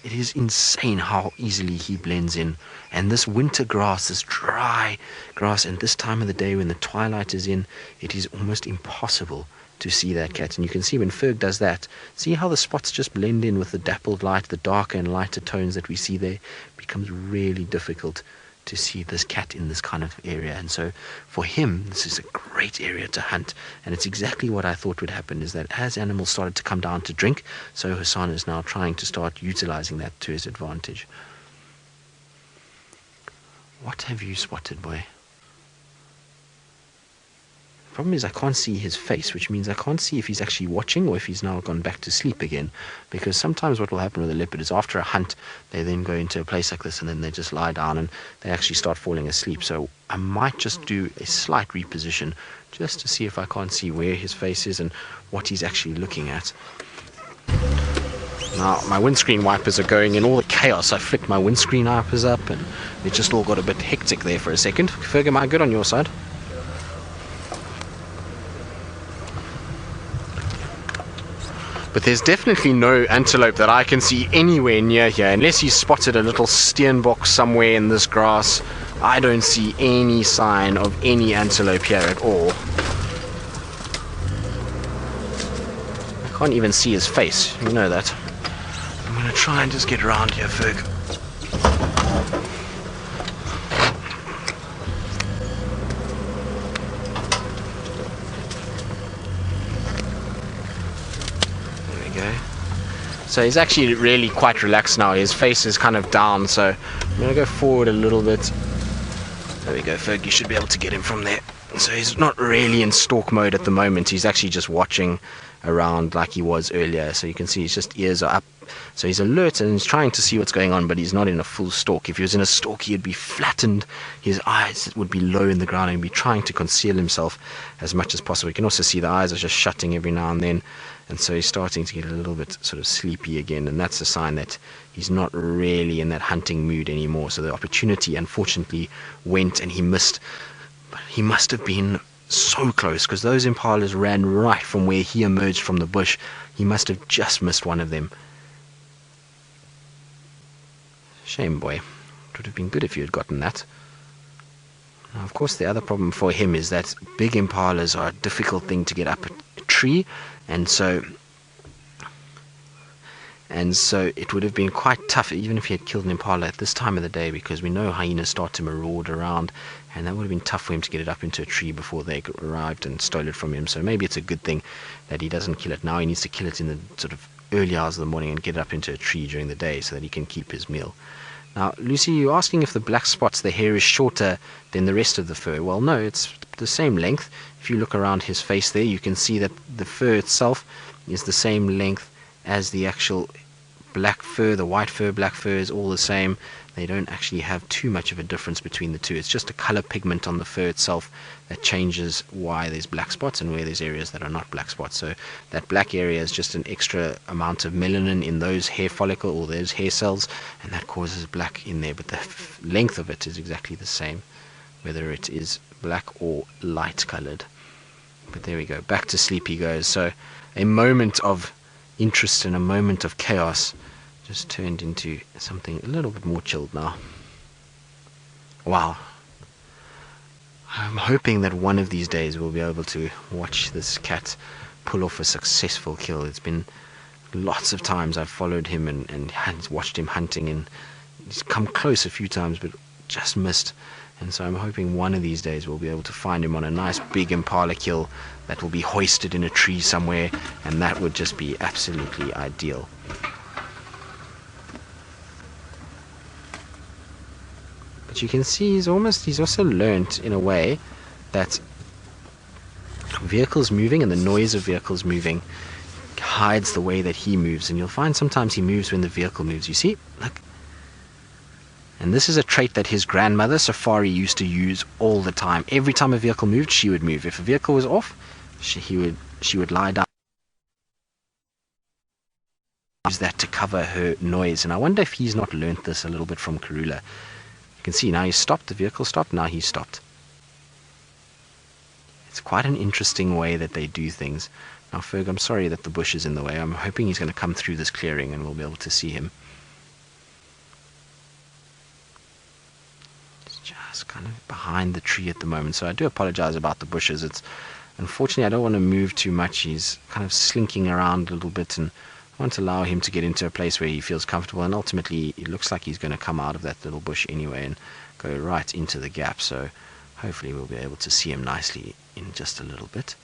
It is insane how easily he blends in. And this winter grass, this dry grass, and this time of the day when the twilight is in, it is almost impossible to see that cat. And you can see when Ferg does that, see how the spots just blend in with the dappled light, the darker and lighter tones that we see there. It becomes really difficult to see this cat in this kind of area. And so for him, this is a great area to hunt, and it's exactly what I thought would happen, is that as animals started to come down to drink, so Hosana is now trying to start utilizing that to his advantage. What have you spotted, boy? The problem is I can't see his face, which means I can't see if he's actually watching or if he's now gone back to sleep again. Because sometimes what will happen with a leopard is after a hunt, they then go into a place like this and then they just lie down and they actually start falling asleep. So I might just do a slight reposition just to see if I can't see where his face is and what he's actually looking at. Now my windscreen wipers are going in all the chaos. I flicked my windscreen wipers up and it just all got a bit hectic there for a second. Ferg, am I good on your side? But there's definitely no antelope that I can see anywhere near here, unless he's spotted a little steenbok somewhere in this grass. I don't see any sign of any antelope here at all. I can't even see his face, you know that. I'm going to try and just get around here, Ferg. So he's actually really quite relaxed now. His face is kind of down, so I'm going to go forward a little bit. There we go, Ferg, you should be able to get him from there. So he's not really in stalk mode at the moment. He's actually just watching around like he was earlier. So you can see his just ears are up. So he's alert and he's trying to see what's going on, but he's not in a full stalk. If he was in a stalk, he'd be flattened. His eyes would be low in the ground and he'd be trying to conceal himself as much as possible. You can also see the eyes are just shutting every now and then. And so he's starting to get a little bit sort of sleepy again, and that's a sign that he's not really in that hunting mood anymore. So the opportunity, unfortunately, went and he missed. But he must have been so close, because those impalas ran right from where he emerged from the bush. He must have just missed one of them. Shame, boy. It would have been good if you had gotten that. Now, of course, the other problem for him is that big impalas are a difficult thing to get up a tree. And so it would have been quite tough, even if he had killed an impala at this time of the day, because we know hyenas start to maraud around, and that would have been tough for him to get it up into a tree before they arrived and stole it from him. So maybe it's a good thing that he doesn't kill it now. He needs to kill it in the sort of early hours of the morning and get it up into a tree during the day so that he can keep his meal. Now, Lucy, you're asking if the black spots, the hair is shorter than the rest of the fur. Well, no, it's the same length. If you look around his face there, you can see that the fur itself is the same length as the actual black fur. The white fur, black fur is all the same. They don't actually have too much of a difference between the two. It's just a color pigment on the fur itself that changes why there's black spots and where there's areas that are not black spots. So that black area is just an extra amount of melanin in those hair follicle or those hair cells, and that causes black in there. But the length of it is exactly the same, whether it is black or light colored. But there we go, back to sleep he goes. So a moment of interest and a moment of chaos just turned into something a little bit more chilled now. Wow. I'm hoping that one of these days we'll be able to watch this cat pull off a successful kill. It's been lots of times I've followed him and watched him hunting, and he's come close a few times but just missed. And so I'm hoping one of these days we'll be able to find him on a nice big impala kill that will be hoisted in a tree somewhere, and that would just be absolutely ideal. But you can see he's also learnt in a way that vehicles moving and the noise of vehicles moving hides the way that he moves, and you'll find sometimes he moves when the vehicle moves. You see, look. And this is a trait that his grandmother Safari used to use all the time. Every time a vehicle moved, she would move. If a vehicle was off, she would lie down. Use that to cover her noise. And I wonder if he's not learnt this a little bit from Karula. You can see now he's stopped, the vehicle stopped, now he's stopped. It's quite an interesting way that they do things. Now Ferg, I'm sorry that the bush is in the way. I'm hoping he's going to come through this clearing and we'll be able to see him. Just kind of behind the tree at the moment, so I do apologize about the bushes. It's unfortunately I don't want to move too much. He's kind of slinking around a little bit, and I want to allow him to get into a place where he feels comfortable, and ultimately it looks like he's going to come out of that little bush anyway and go right into the gap, so hopefully we'll be able to see him nicely in just a little bit.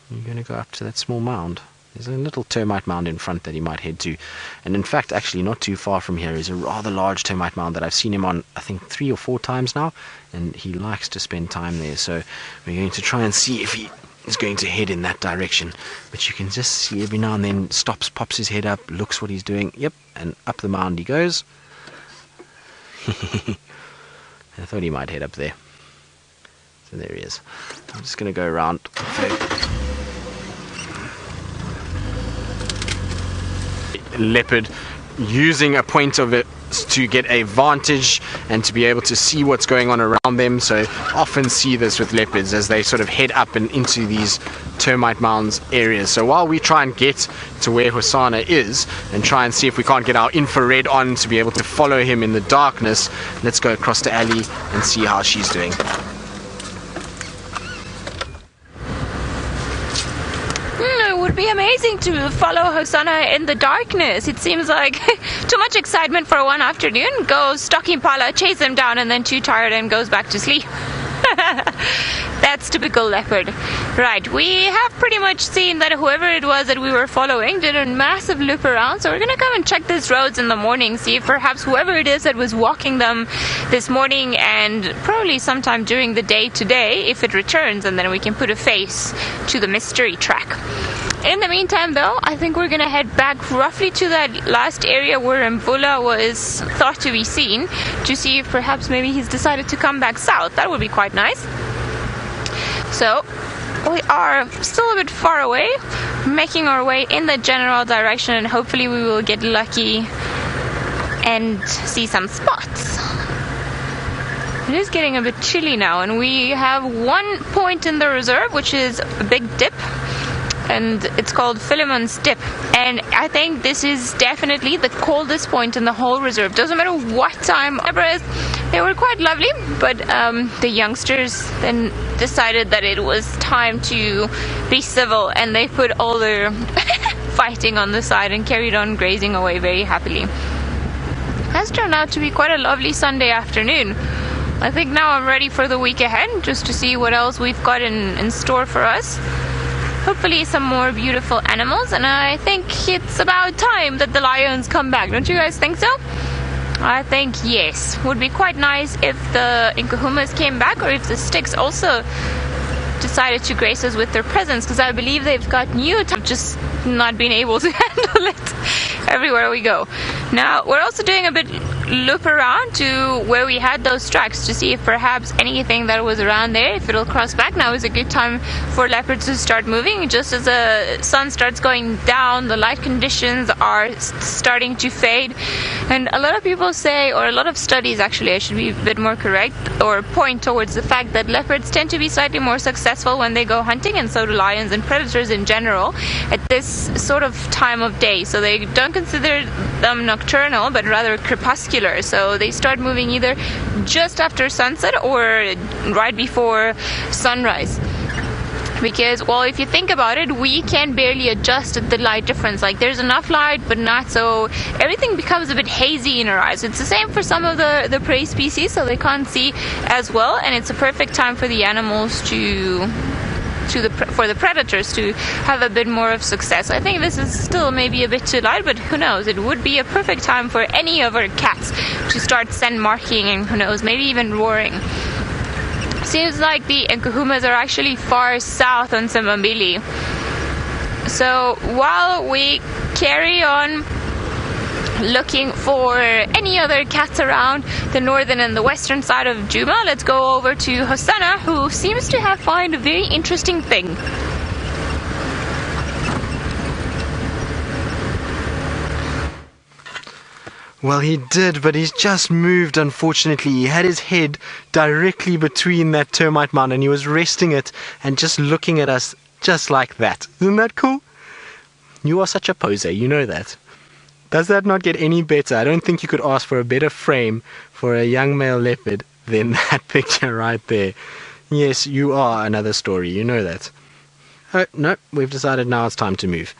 You're going to go up to that small mound. There's a little termite mound in front that he might head to. And in fact, actually not too far from here is a rather large termite mound that I've seen him on, I think, 3 or 4 times now. And he likes to spend time there. So we're going to try and see if he is going to head in that direction. But you can just see every now and then stops, pops his head up, looks what he's doing. Yep, and up the mound he goes. I thought he might head up there. So there he is. I'm just going to go around. Leopard using a point of it to get a vantage and to be able to see what's going on around them. So often see this with leopards as they sort of head up and into these termite mounds areas. So while we try and get to where Hosana is and try and see if we can't get our infrared on to be able to follow him in the darkness, let's go across to Ali and see how she's doing. It would be amazing to follow Hosana in the darkness. It seems like too much excitement for one afternoon. Go stalk Impala, chase him down, and then too tired and goes back to sleep. That's typical leopard. Right, we have pretty much seen that whoever it was that we were following did a massive loop around, so we're going to come and check these roads in the morning, see if perhaps whoever it is that was walking them this morning and probably sometime during the day today, if it returns, and then we can put a face to the mystery track. In the meantime, though, I think we're going to head back roughly to that last area where Mvula was thought to be seen to see if perhaps maybe he's decided to come back south. That would be quite nice. So, we are still a bit far away, making our way in the general direction, and hopefully we will get lucky and see some spots. It is getting a bit chilly now, and we have one point in the reserve, which is a big dip. And it's called Philemon's Dip, and I think this is definitely the coldest point in the whole reserve. Doesn't matter what time. They were quite lovely, but the youngsters then decided that it was time to be civil, and they put all their fighting on the side and carried on grazing away very happily. Has turned out to be quite a lovely Sunday afternoon. I think now I'm ready for the week ahead, just to see what else we've got in store for us. Hopefully some more beautiful animals, and I think it's about time that the lions come back. Don't you guys think so? I think yes. Would be quite nice if the Nkuhumas came back, or if the sticks also decided to grace us with their presence, because I believe they've got new just not being able to handle it everywhere we go. Now we're also doing a bit loop around to where we had those tracks to see if perhaps anything that was around there, if it'll cross back. Now is a good time for leopards to start moving. Just as the sun starts going down, the light conditions are starting to fade, and a lot of people say, or a lot of studies actually, I should be a bit more correct, or point towards the fact that leopards tend to be slightly more successful when they go hunting, and so do lions and predators in general at this sort of time of day. So they don't consider them nocturnal, but rather crepuscular. So they start moving either just after sunset or right before sunrise. Because, well, if you think about it, we can barely adjust the light difference. Like, there's enough light, but not so. Everything becomes a bit hazy in our eyes. It's the same for some of the prey species, so they can't see as well. And it's a perfect time for the animals to for the predators to have a bit more of success. I think this is still maybe a bit too light, but who knows? It would be a perfect time for any of our cats to start scent marking, and who knows, maybe even roaring. Seems like the Nkuhumas are actually far south on Simbambili. So while we carry on looking for any other cats around the northern and the western side of Djuma, let's go over to Hosana, who seems to have found a very interesting thing. Well, he did, but he's just moved, unfortunately. He had his head directly between that termite mound, and he was resting it and just looking at us just like that. Isn't that cool? You are such a poser, you know that. Does that not get any better? I don't think you could ask for a better frame for a young male leopard than that picture right there. Yes, you are another story, you know that. Oh, no, we've decided now it's time to move.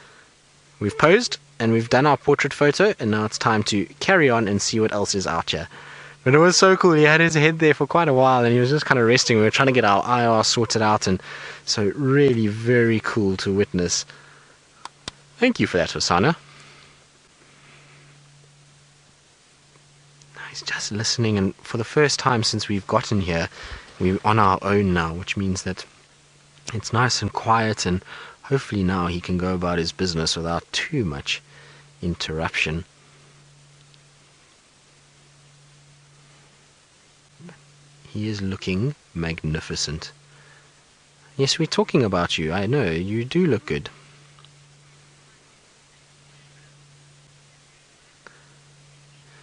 We've posed, and we've done our portrait photo, and now it's time to carry on and see what else is out here. But it was so cool. He had his head there for quite a while, and he was just kind of resting. We were trying to get our IR sorted out, and so really very cool to witness. Thank you for that, Hosana. He's just listening, and for the first time since we've gotten here, we're on our own now, which means that it's nice and quiet, and hopefully now he can go about his business without too much interruption. He is looking magnificent. Yes, we're talking about you. I know, you do look good.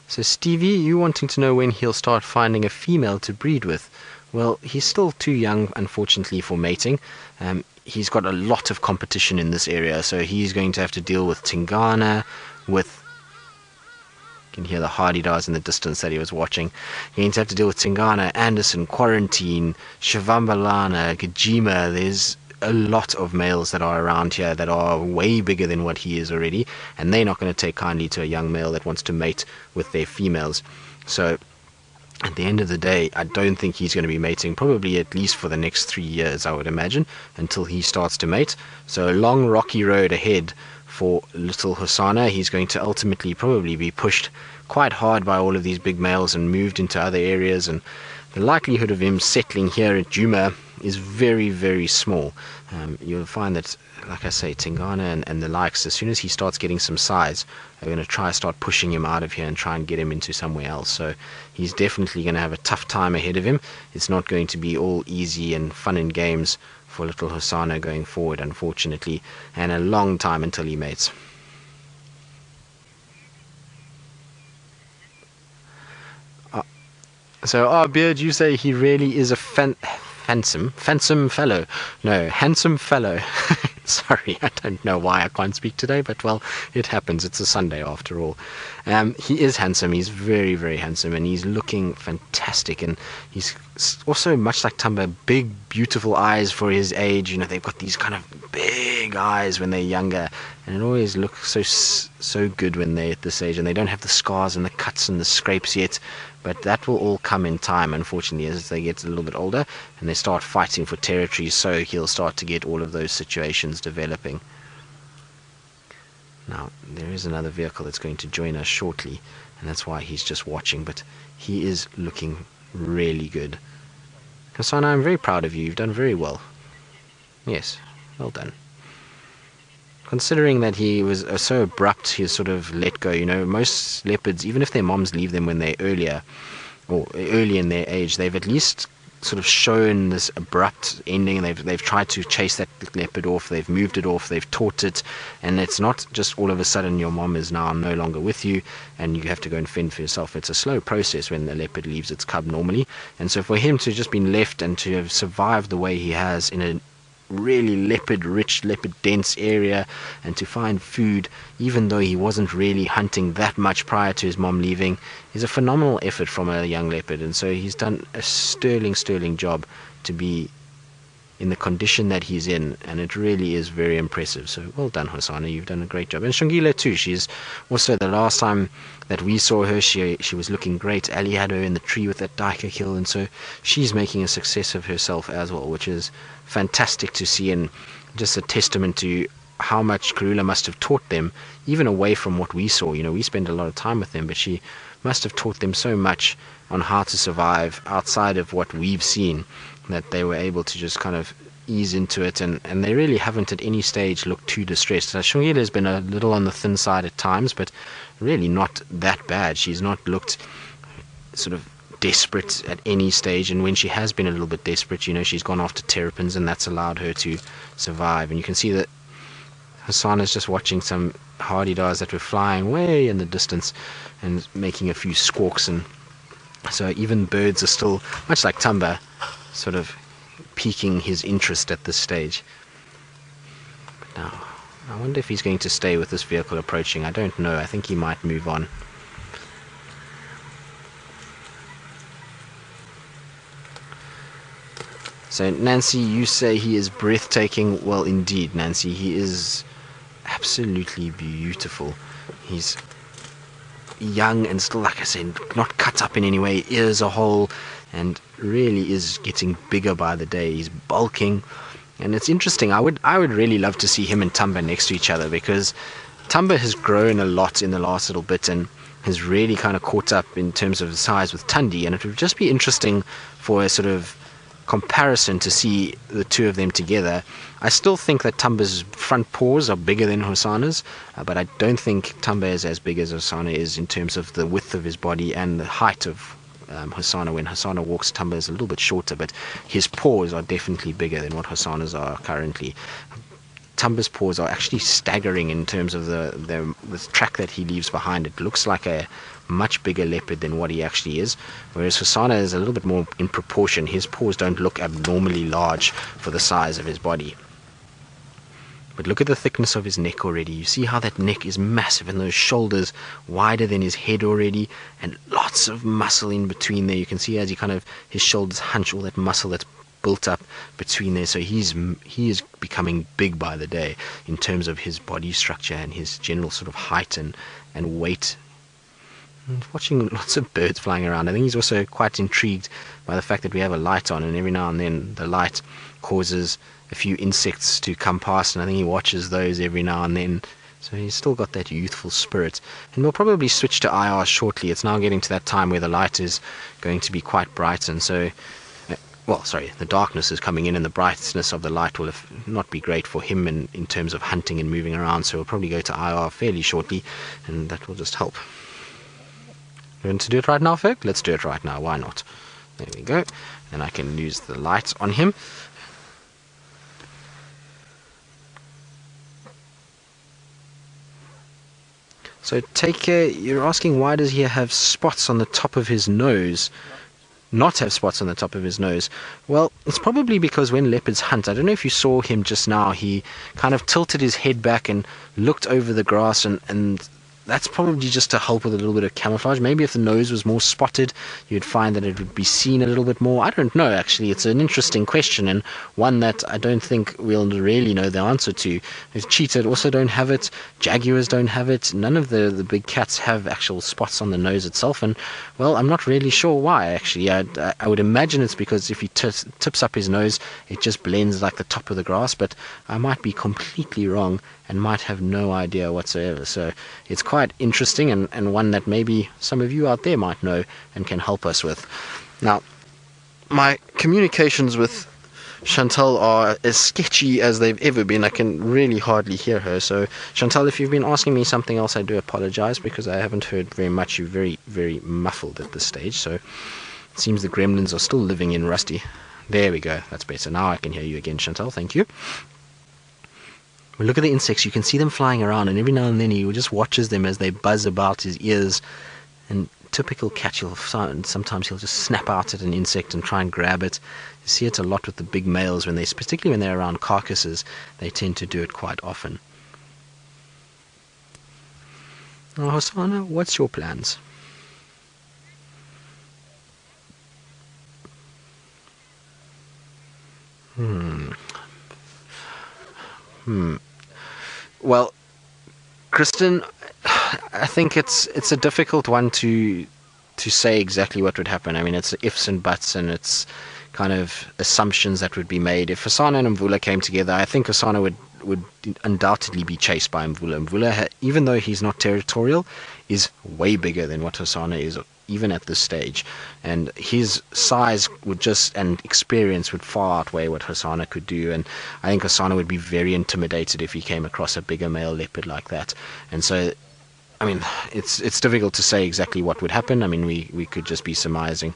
So Stevie, you wanting to know when he'll start finding a female to breed with? Well, he's still too young, unfortunately, for mating. He's got a lot of competition in this area, so he's going to have to deal with Tingana, with... You can hear the hardy-dars in the distance that he was watching. He's going to have to deal with Tingana, Anderson, Quarantine, Shivambalana, Gajima. There's a lot of males that are around here that are way bigger than what he is already, and they're not going to take kindly to a young male that wants to mate with their females. So at the end of the day, I don't think he's going to be mating, probably at least for the next 3 years, I would imagine, until he starts to mate. So a long rocky road ahead for little Hosana. He's going to ultimately probably be pushed quite hard by all of these big males and moved into other areas, and the likelihood of him settling here at Djuma is very, very small. You'll find that, like I say, Tingana and the likes, as soon as he starts getting some size, are going to start pushing him out of here and try and get him into somewhere else. So he's definitely going to have a tough time ahead of him. It's not going to be all easy and fun and games for little Hosana going forward, unfortunately, and a long time until he mates. So, Beard, you say he really is a handsome fellow. No, handsome fellow. Sorry, I don't know why I can't speak today, but well, it happens. It's a Sunday after all. He is handsome. He's very, very handsome, and he's looking fantastic. And he's also, much like Tumba, big, beautiful eyes for his age. You know, they've got these kind of big eyes when they're younger, and it always looks so good when they're at this age, and they don't have the scars and the cuts and the scrapes yet. But that will all come in time, unfortunately, as they get a little bit older and they start fighting for territory, so he'll start to get all of those situations developing. Now, there is another vehicle that's going to join us shortly, and that's why he's just watching, but he is looking really good. Husana, I'm very proud of you. You've done very well. Yes, well done. Considering that he was so abrupt, he sort of let go. You know, most leopards, even if their moms leave them when they're earlier or early in their age, they've at least sort of shown this abrupt ending, and they've tried to chase that leopard off, they've moved it off, they've taught it, and it's not just all of a sudden your mom is now no longer with you and you have to go and fend for yourself. It's a slow process when the leopard leaves its cub normally, and so for him to have just been left and to have survived the way he has in a really leopard-rich, leopard-dense area, and to find food, even though he wasn't really hunting that much prior to his mom leaving, is a phenomenal effort from a young leopard. And so he's done a sterling job to be in the condition that he's in, and it really is very impressive. So well done, Hosana, you've done a great job. And Shongile too, she's also, the last time that we saw her, she was looking great. Ali had her in the tree with that Daika kill, and so she's making a success of herself as well, which is fantastic to see, and just a testament to how much Karula must have taught them, even away from what we saw. We spend a lot of time with them, but she must have taught them so much on how to survive outside of what we've seen, that they were able to just kind of ease into it, and they really haven't at any stage looked too distressed. Shongile has been a little on the thin side at times, but really not that bad. She's not looked sort of desperate at any stage, and when she has been a little bit desperate, she's gone after terrapins, and that's allowed her to survive. And you can see that Hosana's just watching some hardy-dars that were flying way in the distance and making a few squawks, and so even birds are still, much like Tamba, sort of piquing his interest at this stage. But now, I wonder if he's going to stay with this vehicle approaching. I don't know. I think he might move on. So Nancy, you say he is breathtaking. Well, indeed, Nancy, he is absolutely beautiful. He's young and still, like I said, not cut up in any way, ears are whole, and really is getting bigger by the day. He's bulking, and it's interesting. I would really love to see him and Tamba next to each other, because Tamba has grown a lot in the last little bit and has really kind of caught up in terms of size with Tundi, and it would just be interesting for a sort of comparison to see the two of them together. I still think that Tamba's front paws are bigger than Hosana's, but I don't think Tamba is as big as Hosana is in terms of the width of his body and the height of Hosana. When Hosana walks, Tamba is a little bit shorter, but his paws are definitely bigger than what Hosana's are currently. Tamba's paws are actually staggering in terms of the track that he leaves behind. It looks like a much bigger leopard than what he actually is, whereas Hosana is a little bit more in proportion. His paws don't look abnormally large for the size of his body. But look at the thickness of his neck already. You see how that neck is massive, and those shoulders wider than his head already, and lots of muscle in between there. You can see as his shoulders hunch, all that muscle that's built up between there. So he is becoming big by the day in terms of his body structure and his general sort of height and weight. And watching lots of birds flying around. I think he's also quite intrigued by the fact that we have a light on, and every now and then the light causes a few insects to come past, and I think he watches those every now and then. So he's still got that youthful spirit. And we'll probably switch to IR shortly. It's now getting to that time where the light is going to be quite bright, and so the darkness is coming in, and the brightness of the light will not be great for him in terms of hunting and moving around. So we'll probably go to IR fairly shortly, and that will just help. You want to do it right now, Ferg? Let's do it right now. Why not? There we go. And I can use the light on him. So take care. You're asking, why does he have spots on the top of his nose? Not have spots on the top of his nose? Well, it's probably because when leopards hunt, I don't know if you saw him just now, he kind of tilted his head back and looked over the grass, and that's probably just to help with a little bit of camouflage. Maybe if the nose was more spotted, you'd find that it would be seen a little bit more. I don't know, actually. It's an interesting question, and one that I don't think we'll really know the answer to. Cheetah also don't have it. Jaguars don't have it. None of the big cats have actual spots on the nose itself, and, well, I'm not really sure why, actually. I would imagine it's because if he tips up his nose, it just blends like the top of the grass, but I might be completely wrong and might have no idea whatsoever. So it's quite interesting, and one that maybe some of you out there might know and can help us with. Now, my communications with Chantal are as sketchy as they've ever been. I can really hardly hear her. So Chantal, if you've been asking me something else, I do apologize, because I haven't heard very much. You're very, very muffled at this stage. So it seems the gremlins are still living in Rusty. There we go. That's better. Now I can hear you again, Chantal. Thank you. Well, look at the insects. You can see them flying around, and every now and then he just watches them as they buzz about his ears. And typical cat, sometimes he'll just snap out at an insect and try and grab it. You see it a lot with the big males, particularly when they're around carcasses. They tend to do it quite often. Now, Hosana, what's your plans? Well, Kristen, I think it's a difficult one to say exactly what would happen. I mean, it's ifs and buts, and it's kind of assumptions that would be made. If Hosana and Mvula came together, I think Hosana would undoubtedly be chased by Mvula. Mvula, even though he's not territorial, is way bigger than what Hosana is, even at this stage. And his size and experience would far outweigh what Hosana could do. And I think Hosana would be very intimidated if he came across a bigger male leopard like that. And so, I mean, it's difficult to say exactly what would happen. I mean, we could just be surmising.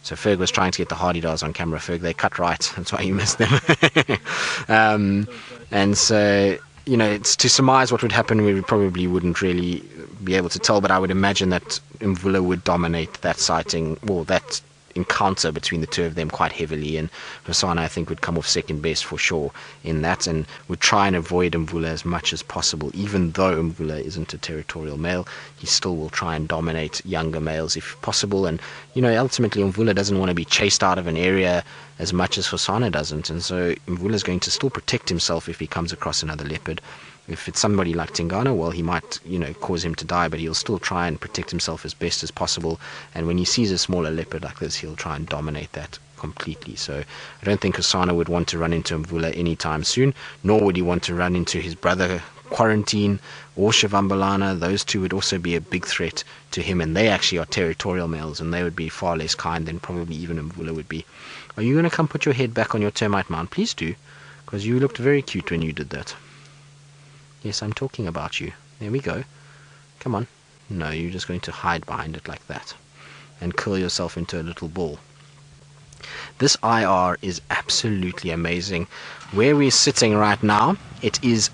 So Ferg was trying to get the hardy dogs on camera. Ferg, they cut right. That's why you missed them. And so, it's to surmise what would happen. We probably wouldn't really be able to tell, but I would imagine that Mvula would dominate that sighting, or that encounter between the two of them quite heavily, and Hosana, I think, would come off second best for sure in that, and would try and avoid Mvula as much as possible. Even though Mvula isn't a territorial male, he still will try and dominate younger males if possible. And ultimately Mvula doesn't want to be chased out of an area as much as Hosana doesn't, and so Mvula is going to still protect himself if he comes across another leopard. If it's somebody like Tingana, well, he might, cause him to die, but he'll still try and protect himself as best as possible. And when he sees a smaller leopard like this, he'll try and dominate that completely. So I don't think Hosana would want to run into Mvula anytime soon, nor would he want to run into his brother Quarantine or Shivambalana. Those two would also be a big threat to him, and they actually are territorial males, and they would be far less kind than probably even Mvula would be. Are you going to come put your head back on your termite mound? Please do, because you looked very cute when you did that. Yes, I'm talking about you. There we go. Come on. No, you're just going to hide behind it like that and curl yourself into a little ball. This IR is absolutely amazing. Where we're sitting right now, it is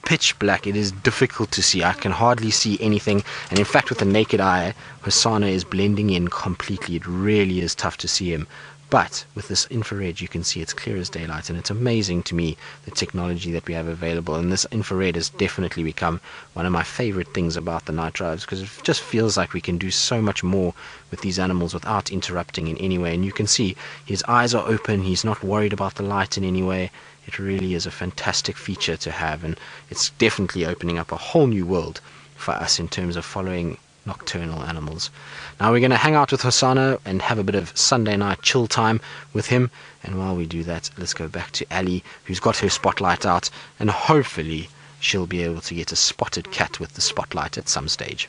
pitch black. It is difficult to see. I can hardly see anything. And in fact, with the naked eye, Hosana is blending in completely. It really is tough to see him. But with this infrared, you can see it's clear as daylight, and it's amazing to me, the technology that we have available. And this infrared has definitely become one of my favorite things about the night drives, because it just feels like we can do so much more with these animals without interrupting in any way. And you can see his eyes are open. He's not worried about the light in any way. It really is a fantastic feature to have, and it's definitely opening up a whole new world for us in terms of following nocturnal animals. Now we're going to hang out with Hosana and have a bit of Sunday night chill time with him, and while we do that, let's go back to Ali, who's got her spotlight out, and hopefully she'll be able to get a spotted cat with the spotlight at some stage.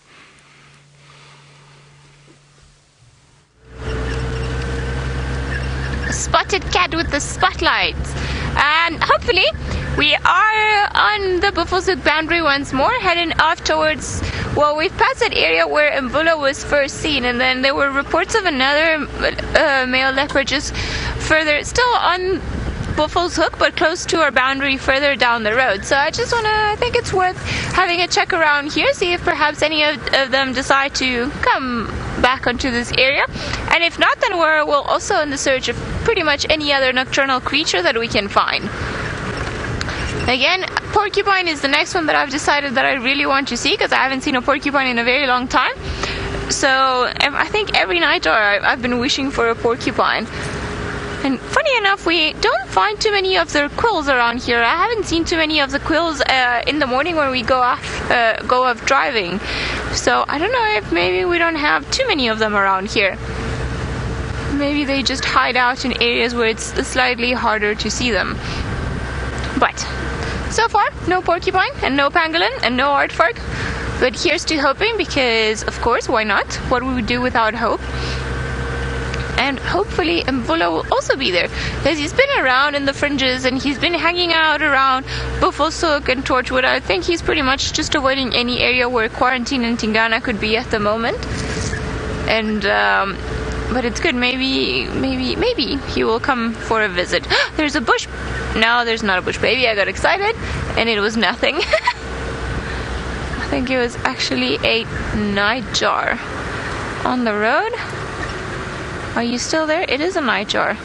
Spotted cat with the spotlight. And hopefully we are on the Buffelshoek boundary once more, heading off towards, well, we've passed that area where Mvula was first seen, and then there were reports of another male leopard just further, still on Buffelshoek, but close to our boundary further down the road. So I think it's worth having a check around here, see if perhaps any of them decide to come back onto this area. And if not, then we'll also in the search of pretty much any other nocturnal creature that we can find. Again, porcupine is the next one that I've decided that I really want to see, because I haven't seen a porcupine in a very long time. So I think every night I've been wishing for a porcupine. And funny enough, we don't find too many of the quills around here. I haven't seen too many of the quills in the morning when we go off driving. So I don't know if maybe we don't have too many of them around here. Maybe they just hide out in areas where it's slightly harder to see them. But so far, no porcupine and no pangolin and no aardvark. But here's to hoping, because of course, why not? What would we do without hope? And hopefully Mvula will also be there, because he's been around in the fringes and he's been hanging out around Buffelshoek and Torchwood. I think he's pretty much just avoiding any area where Quarantine and Tingana could be at the moment. And but it's good, maybe he will come for a visit. There's a bush. No, there's not a bush baby. I got excited and it was nothing. I think it was actually a nightjar on the road. Are you still there? It is a nightjar,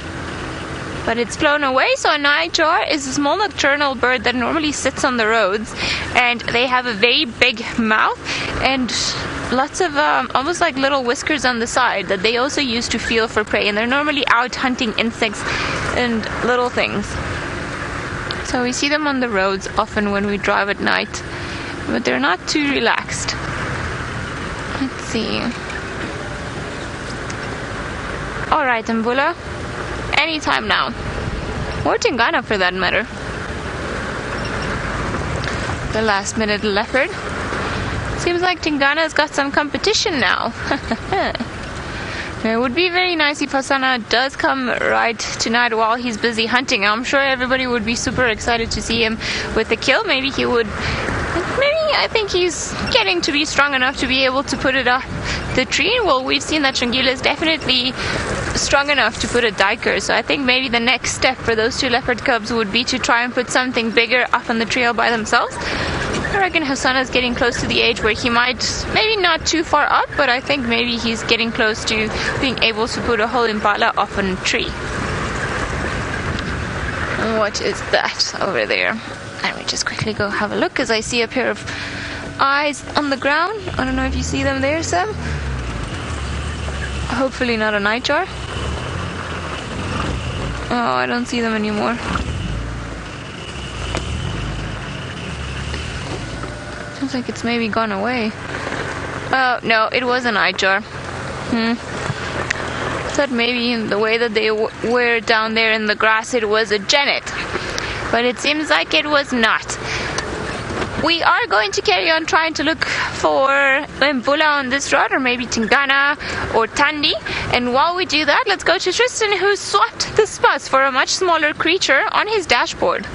but it's flown away. So a nightjar is a small nocturnal bird that normally sits on the roads, and they have a very big mouth and lots of almost like little whiskers on the side that they also use to feel for prey, and they're normally out hunting insects and little things. So we see them on the roads often when we drive at night, but they're not too relaxed. Let's see. Alright, Mbula. Anytime now. Or Tingana for that matter. The last minute leopard. Seems like Tingana's got some competition now. It would be very nice if Hosana does come right tonight while he's busy hunting. I'm sure everybody would be super excited to see him with the kill. Maybe I think he's getting to be strong enough to be able to put it up the tree. Well, we've seen that Shangila is definitely strong enough to put a diker. So I think maybe the next step for those two leopard cubs would be to try and put something bigger up on the tree all by themselves. I reckon Hosana is getting close to the age where he might, maybe not too far up, but I think maybe he's getting close to being able to put a whole impala up on a tree. And what is that over there? Let me just quickly go have a look, because I see a pair of eyes on the ground. I don't know if you see them there, Sam. Hopefully not a nightjar. Oh, I don't see them anymore. Seems like it's maybe gone away. Oh, no, it was a nightjar. Thought maybe in the way that they were down there in the grass it was a genet. But it seems like it was not. We are going to carry on trying to look for Mbula on this road, or maybe Tingana or Tandi. And while we do that, let's go to Tristan, who swapped the spots for a much smaller creature on his dashboard.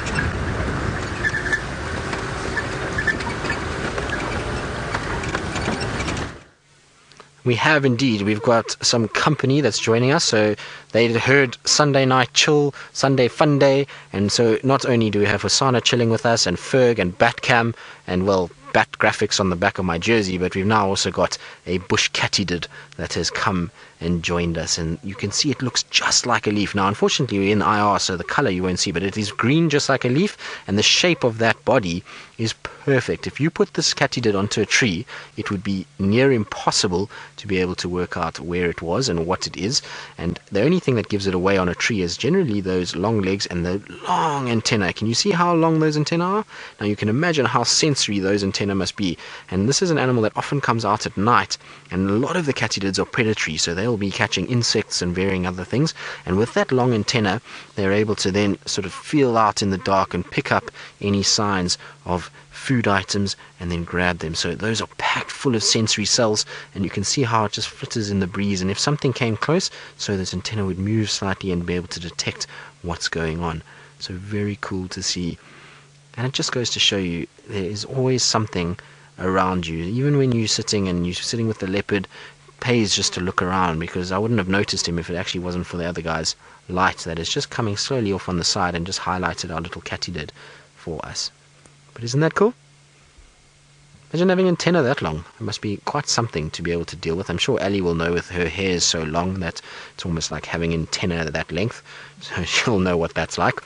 We have indeed. We've got some company that's joining us. So they heard Sunday night chill, Sunday fun day. And so not only do we have Hosana chilling with us, and Ferg and Batcam, and well, Bat graphics on the back of my jersey, but we've now also got a bush Katydid that has come and joined us, and you can see it looks just like a leaf. Now unfortunately we're in IR, so the color you won't see, but it is green just like a leaf, and the shape of that body is perfect. If you put this Katydid onto a tree, it would be near impossible to be able to work out where it was and what it is, and the only thing that gives it away on a tree is generally those long legs and the long antennae. Can you see how long those antennae are? Now you can imagine how sensory those antennae must be, and this is an animal that often comes out at night, and a lot of the Katydids are predatory, so they'll be catching insects and varying other things, and with that long antenna they're able to then sort of feel out in the dark and pick up any signs of food items and then grab them. So those are packed full of sensory cells, and you can see how it just flitters in the breeze, and if something came close, so this antenna would move slightly and be able to detect what's going on. So very cool to see, and it just goes to show you there is always something around you. Even when you're sitting with the leopard, it pays just to look around, because I wouldn't have noticed him if it actually wasn't for the other guy's light that is just coming slowly off on the side and just highlighted our little Katydid for us. But isn't that cool? Imagine having antenna that long. It must be quite something to be able to deal with. I'm sure Ali will know, with her hair so long that it's almost like having antenna that length, so she'll know what that's like.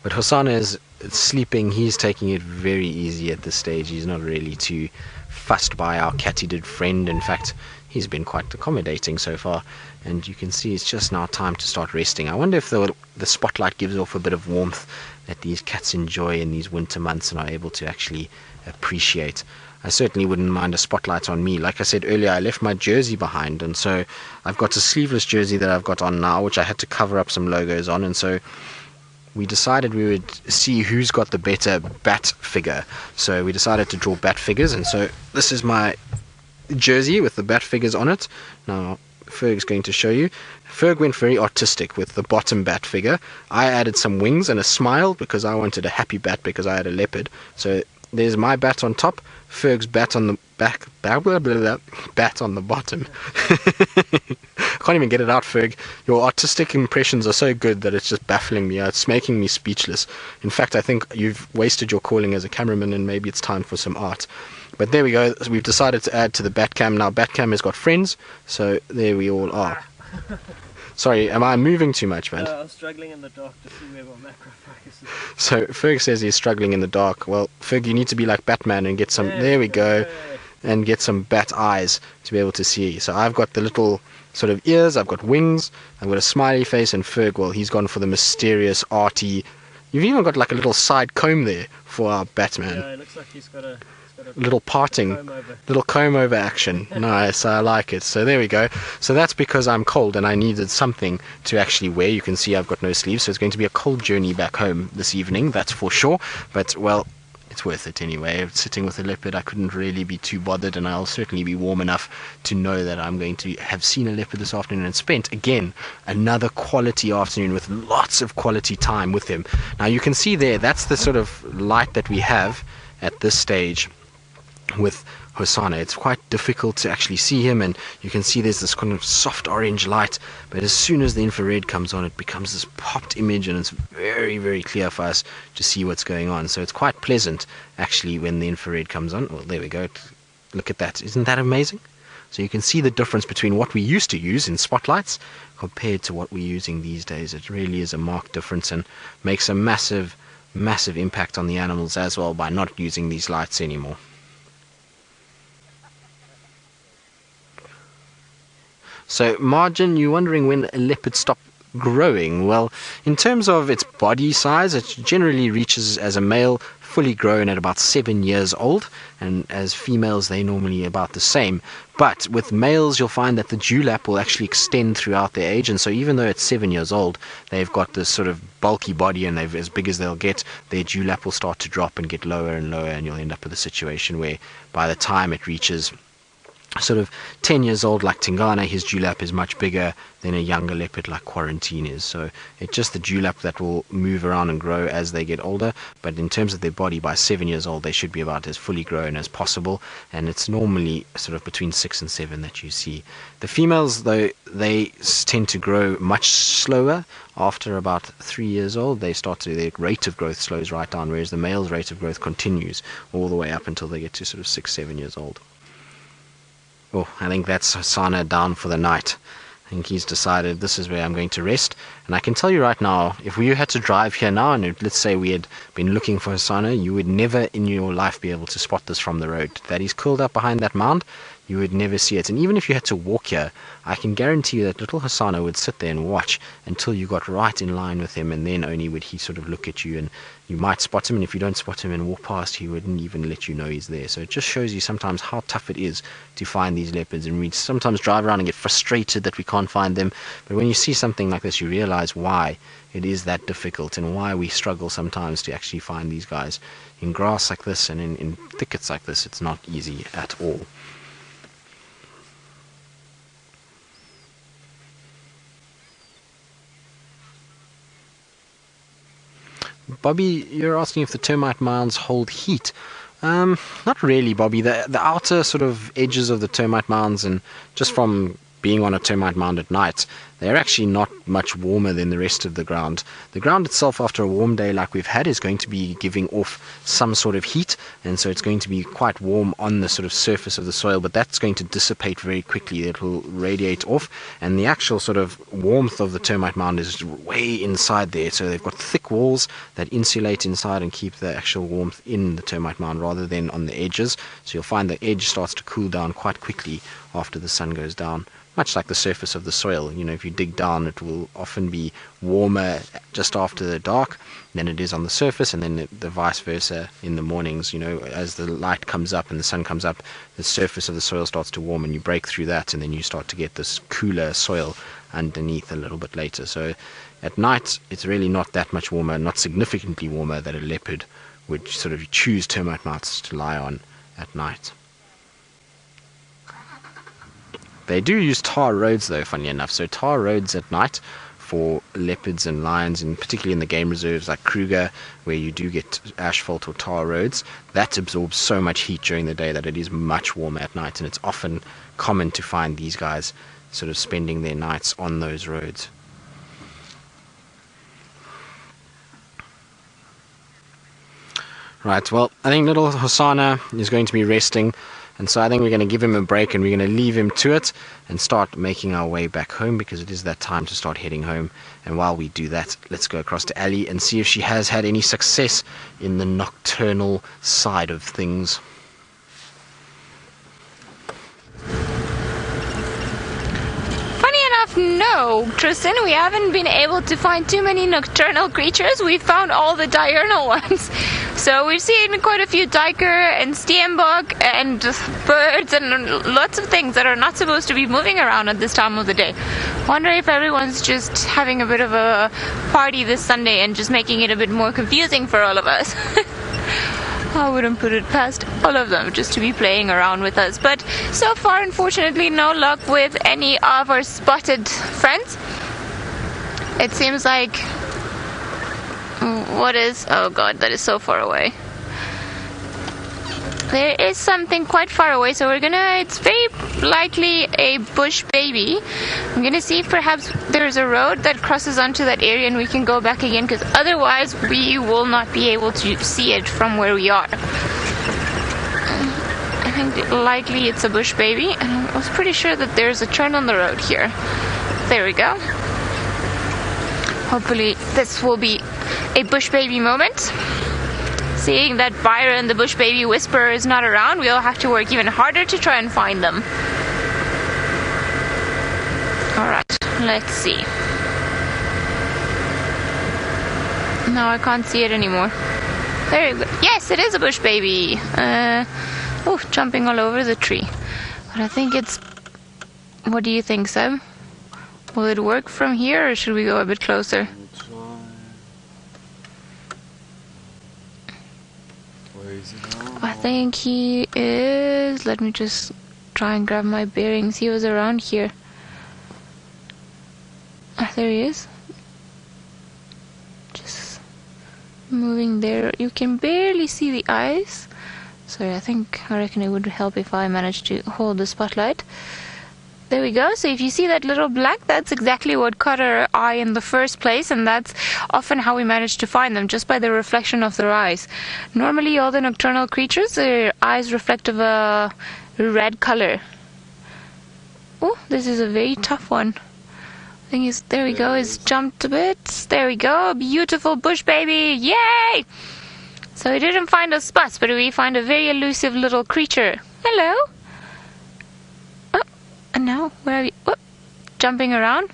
But Hosana is sleeping. He's taking it very easy at this stage. He's not really too fussed by our Katydid friend. In fact, he's been quite accommodating so far, and you can see it's just now time to start resting. I wonder if the spotlight gives off a bit of warmth that these cats enjoy in these winter months and are able to actually appreciate. I certainly wouldn't mind a spotlight on me. Like I said earlier, I left my jersey behind, and so I've got a sleeveless jersey that I've got on now, which I had to cover up some logos on, and so we decided we would see who's got the better bat figure. So we decided to draw bat figures, and so this is my jersey with the bat figures on it. Now Ferg's going to show you. Ferg went very artistic with the bottom bat figure. I added some wings and a smile because I wanted a happy bat because I had a leopard. So there's my bat on top, Ferg's bat on the back, bat on the bottom. I can't even get it out, Ferg. Your artistic impressions are so good that it's just baffling me. It's making me speechless. In fact, I think you've wasted your calling as a cameraman, and maybe it's time for some art. But there we go. We've decided to add to the Batcam. Now Batcam has got friends, so there we all are. Sorry, am I moving too much, man? I was struggling in the dark to see where my macro focus is. So Ferg says he's struggling in the dark. Well, Ferg, you need to be like Batman and get some... There we go. And get some bat eyes to be able to see. So I've got the little sort of ears, I've got wings, I've got a smiley face, and Ferg, well, he's gone for the mysterious, arty. You've even got like a little side comb there for our Batman. Yeah, it looks like he's got a Little parting, little comb over action. Nice, I like it. So there we go. So that's because I'm cold and I needed something to actually wear. You can see I've got no sleeves, so it's going to be a cold journey back home this evening, that's for sure. But, well, it's worth it anyway. Sitting with a leopard, I couldn't really be too bothered, and I'll certainly be warm enough to know that I'm going to have seen a leopard this afternoon and spent, again, another quality afternoon with lots of quality time with him. Now, you can see there, that's the sort of light that we have at this stage with Hosana. It's quite difficult to actually see him, and you can see there's this kind of soft orange light, but as soon as the infrared comes on, it becomes this popped image, and it's very, very clear for us to see what's going on. So it's quite pleasant actually when the infrared comes on. Well, there we go. Look at that. Isn't that amazing? So you can see the difference between what we used to use in spotlights compared to what we're using these days. It really is a marked difference and makes a massive impact on the animals as well by not using these lights anymore. So, Margin, you're wondering when a leopard stops growing. Well, in terms of its body size, it generally reaches as a male fully grown at about 7 years old, and as females they're normally about the same. But with males you'll find that the dewlap will actually extend throughout their age, and so even though it's 7 years old, they've got this sort of bulky body, and they've, as big as they'll get, their dewlap will start to drop and get lower and lower, and you'll end up with a situation where by the time it reaches sort of 10 years old like Tingana, his dewlap is much bigger than a younger leopard like Quarantine is. So it's just the dewlap that will move around and grow as they get older, but in terms of their body, by 7 years old they should be about as fully grown as possible, and it's normally sort of between 6 and 7 that you see. The females, though, they tend to grow much slower. After about 3 years old their rate of growth slows right down, whereas the male's rate of growth continues all the way up until they get to sort of 6-7 years old. Oh, I think that's Hosana down for the night. I think he's decided this is where I'm going to rest. And I can tell you right now, if we had to drive here now, and let's say we had been looking for Hosana, you would never in your life be able to spot this from the road. That he's curled up behind that mound, you would never see it. And even if you had to walk here, I can guarantee you that little Hosana would sit there and watch until you got right in line with him, and then only would he sort of look at you, and you might spot him, and if you don't spot him and walk past, he wouldn't even let you know he's there. So it just shows you sometimes how tough it is to find these leopards, and we sometimes drive around and get frustrated that we can't find them. But when you see something like this, you realize why it is that difficult and why we struggle sometimes to actually find these guys. In grass like this and in thickets like this, it's not easy at all. Bobby, you're asking if the termite mounds hold heat. Not really, Bobby. The outer sort of edges of the termite mounds, and just from being on a termite mound at night, they're actually not much warmer than the rest of the ground. The ground itself, after a warm day like we've had, is going to be giving off some sort of heat, and so it's going to be quite warm on the sort of surface of the soil, but that's going to dissipate very quickly. It will radiate off, and the actual sort of warmth of the termite mound is way inside there. So they've got thick walls that insulate inside and keep the actual warmth in the termite mound rather than on the edges. So you'll find the edge starts to cool down quite quickly after the sun goes down. Much like the surface of the soil, you know, if you dig down, it will often be warmer just after the dark than it is on the surface, and then the vice versa in the mornings. You know, as the light comes up and the sun comes up, the surface of the soil starts to warm, and you break through that, and then you start to get this cooler soil underneath a little bit later. So at night, it's really not that much warmer, not significantly warmer, that a leopard would sort of choose termite mounds to lie on at night. They do use tar roads though, funny enough. So tar roads at night for leopards and lions, and particularly in the game reserves like Kruger, where you do get asphalt or tar roads, that absorbs so much heat during the day that it is much warmer at night, and it's often common to find these guys sort of spending their nights on those roads. Right, well, I think little Hosana is going to be resting, and so I think we're going to give him a break, and we're going to leave him to it and start making our way back home, because it is that time to start heading home. And while we do that, let's go across to Ali and see if she has had any success in the nocturnal side of things. no, Tristan, we haven't been able to find too many nocturnal creatures. We found all the diurnal ones. So we've seen quite a few duiker and steenbok and birds and lots of things that are not supposed to be moving around at this time of the day. Wonder if everyone's just having a bit of a party this Sunday and just making it a bit more confusing for all of us. I wouldn't put it past all of them just to be playing around with us. But so far, unfortunately, no luck with any of our spotted friends. It seems like... oh god, that is so far away. There is something quite far away, so it's very likely a bush baby. I'm gonna see if perhaps there's a road that crosses onto that area and we can go back again, because otherwise we will not be able to see it from where we are. I think likely it's a bush baby, and I was pretty sure that there's a turn on the road here. There we go. Hopefully this will be a bush baby moment. Seeing that Byron, the bush baby whisperer, is not around, we'll have to work even harder to try and find them. Alright, let's see. No, I can't see it anymore. There you go. Yes, it is a bush baby. Jumping all over the tree. But I think it's... What do you think, Seb? Will it work from here, or should we go a bit closer? I think he is... Let me just try and grab my bearings. He was around here. There he is. Just moving there. You can barely see the eyes. Sorry, I reckon it would help if I managed to hold the spotlight. There we go. So if you see that little black, that's exactly what caught our eye in the first place, and that's often how we manage to find them, just by the reflection of their eyes. Normally all the nocturnal creatures, their eyes reflect of a red color. Oh, this is a very tough one. I think there we go, he's jumped a bit. There we go, beautiful bush baby, yay! So we didn't find a spots, but we find a very elusive little creature. Hello? No, where are you? Whoop, jumping around.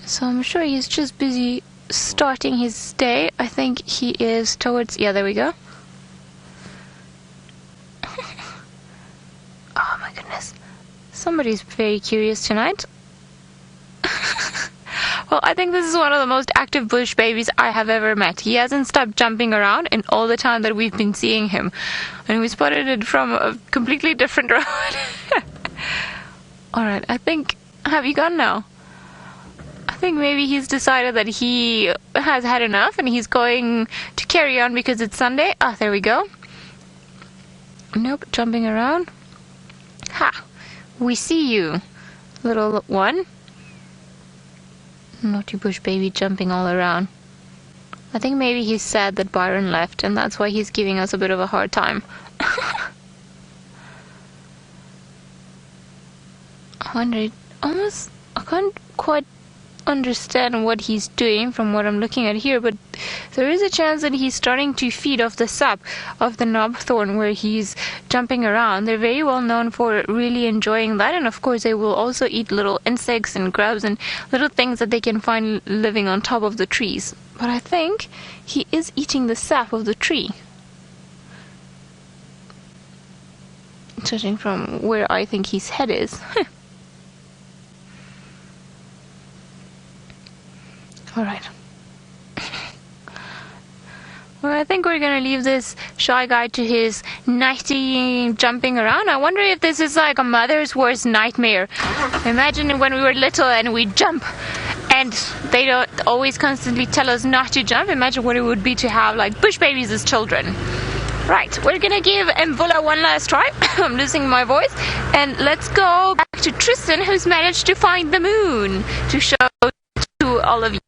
So I'm sure he's just busy starting his day. I think he is towards... Yeah, there we go. Oh my goodness. Somebody's very curious tonight. Well, I think this is one of the most active bush babies I have ever met. He hasn't stopped jumping around in all the time that we've been seeing him. And we spotted it from a completely different road. Alright, I think... Have you gone now? I think maybe he's decided that he has had enough and he's going to carry on because it's Sunday. Ah, there we go. Nope, jumping around. Ha! We see you, little one. Naughty bush baby jumping all around. I think maybe he's sad that Byron left, and that's why he's giving us a bit of a hard time. I can't quite understand what he's doing from what I'm looking at here, but there is a chance that he's starting to feed off the sap of the knobthorn where he's jumping around. They're very well known for really enjoying that, and of course they will also eat little insects and grubs and little things that they can find living on top of the trees. But I think he is eating the sap of the tree, judging from where I think his head is. Alright. Well, I think we're going to leave this shy guy to his nighty jumping around. I wonder if this is like a mother's worst nightmare. Imagine when we were little and we jump and they don't always constantly tell us not to jump. Imagine what it would be to have like bush babies as children. Right, we're going to give Mvula one last try. I'm losing my voice. And let's go back to Tristan, who's managed to find the moon to show to all of you.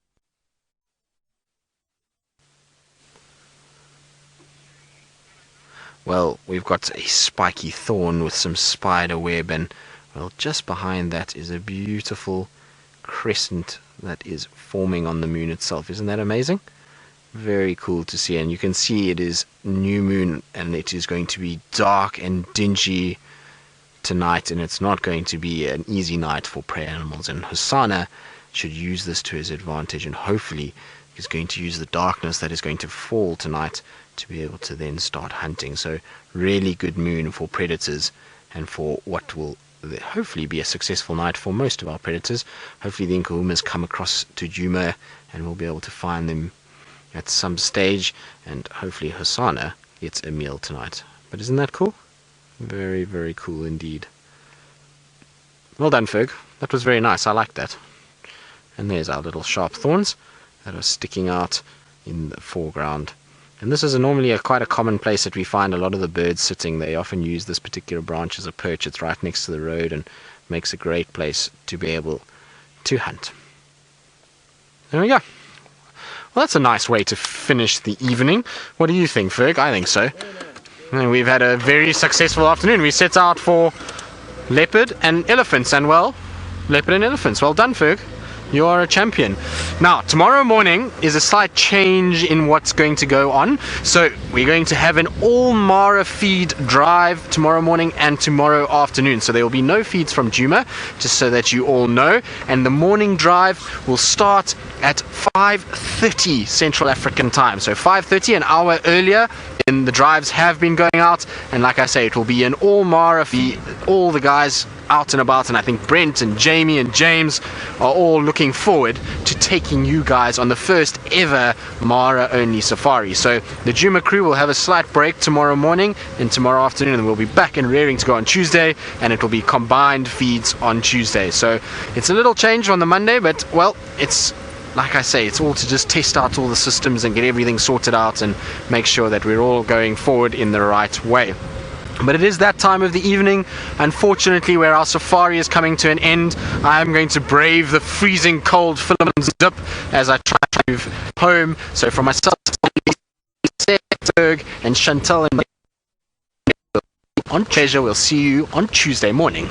Well, we've got a spiky thorn with some spider web, and well, just behind that is a beautiful crescent that is forming on the moon itself. Isn't that amazing? Very cool to see, and you can see it is new moon, and it is going to be dark and dingy tonight, and it's not going to be an easy night for prey animals, and Husana should use this to his advantage, and hopefully he's going to use the darkness that is going to fall tonight to be able to then start hunting. So really good moon for predators, and for what will hopefully be a successful night for most of our predators. Hopefully the Nkuhumas come across to Djuma and we'll be able to find them at some stage, and hopefully Hosana gets a meal tonight. But isn't that cool? Very, very cool indeed. Well done, Ferg. That was very nice. I like that. And there's our little sharp thorns that are sticking out in the foreground. And this is normally quite a common place that we find a lot of the birds sitting. They often use this particular branch as a perch. It's right next to the road and makes a great place to be able to hunt. There we go. Well, that's a nice way to finish the evening. What do you think, Ferg? I think so. And we've had a very successful afternoon. We set out for leopard and elephants, and well, leopard and elephants. Well done, Ferg. You are a champion. Now, tomorrow morning is a slight change in what's going to go on. So we're going to have an all Mara feed drive tomorrow morning and tomorrow afternoon. So there will be no feeds from Djuma, just so that you all know. And the morning drive will start at 5:30 Central African time. So 5:30, an hour earlier. And the drives have been going out. And like I say, it will be an all Mara feed. All the guys out and about, and I think Brent and Jamie and James are all looking forward to taking you guys on the first ever Mara only safari. So the Djuma crew will have a slight break tomorrow morning and tomorrow afternoon, and we'll be back and rearing to go on Tuesday, and it will be combined feeds on Tuesday. So it's a little change on the Monday, but well, it's like I say, it's all to just test out all the systems and get everything sorted out and make sure that we're all going forward in the right way. But it is that time of the evening, unfortunately, where our safari is coming to an end. I am going to brave the freezing cold Philippines dip as I try to move home. So from myself, Berg and Chantal, and on pleasure, we'll see you on Tuesday morning.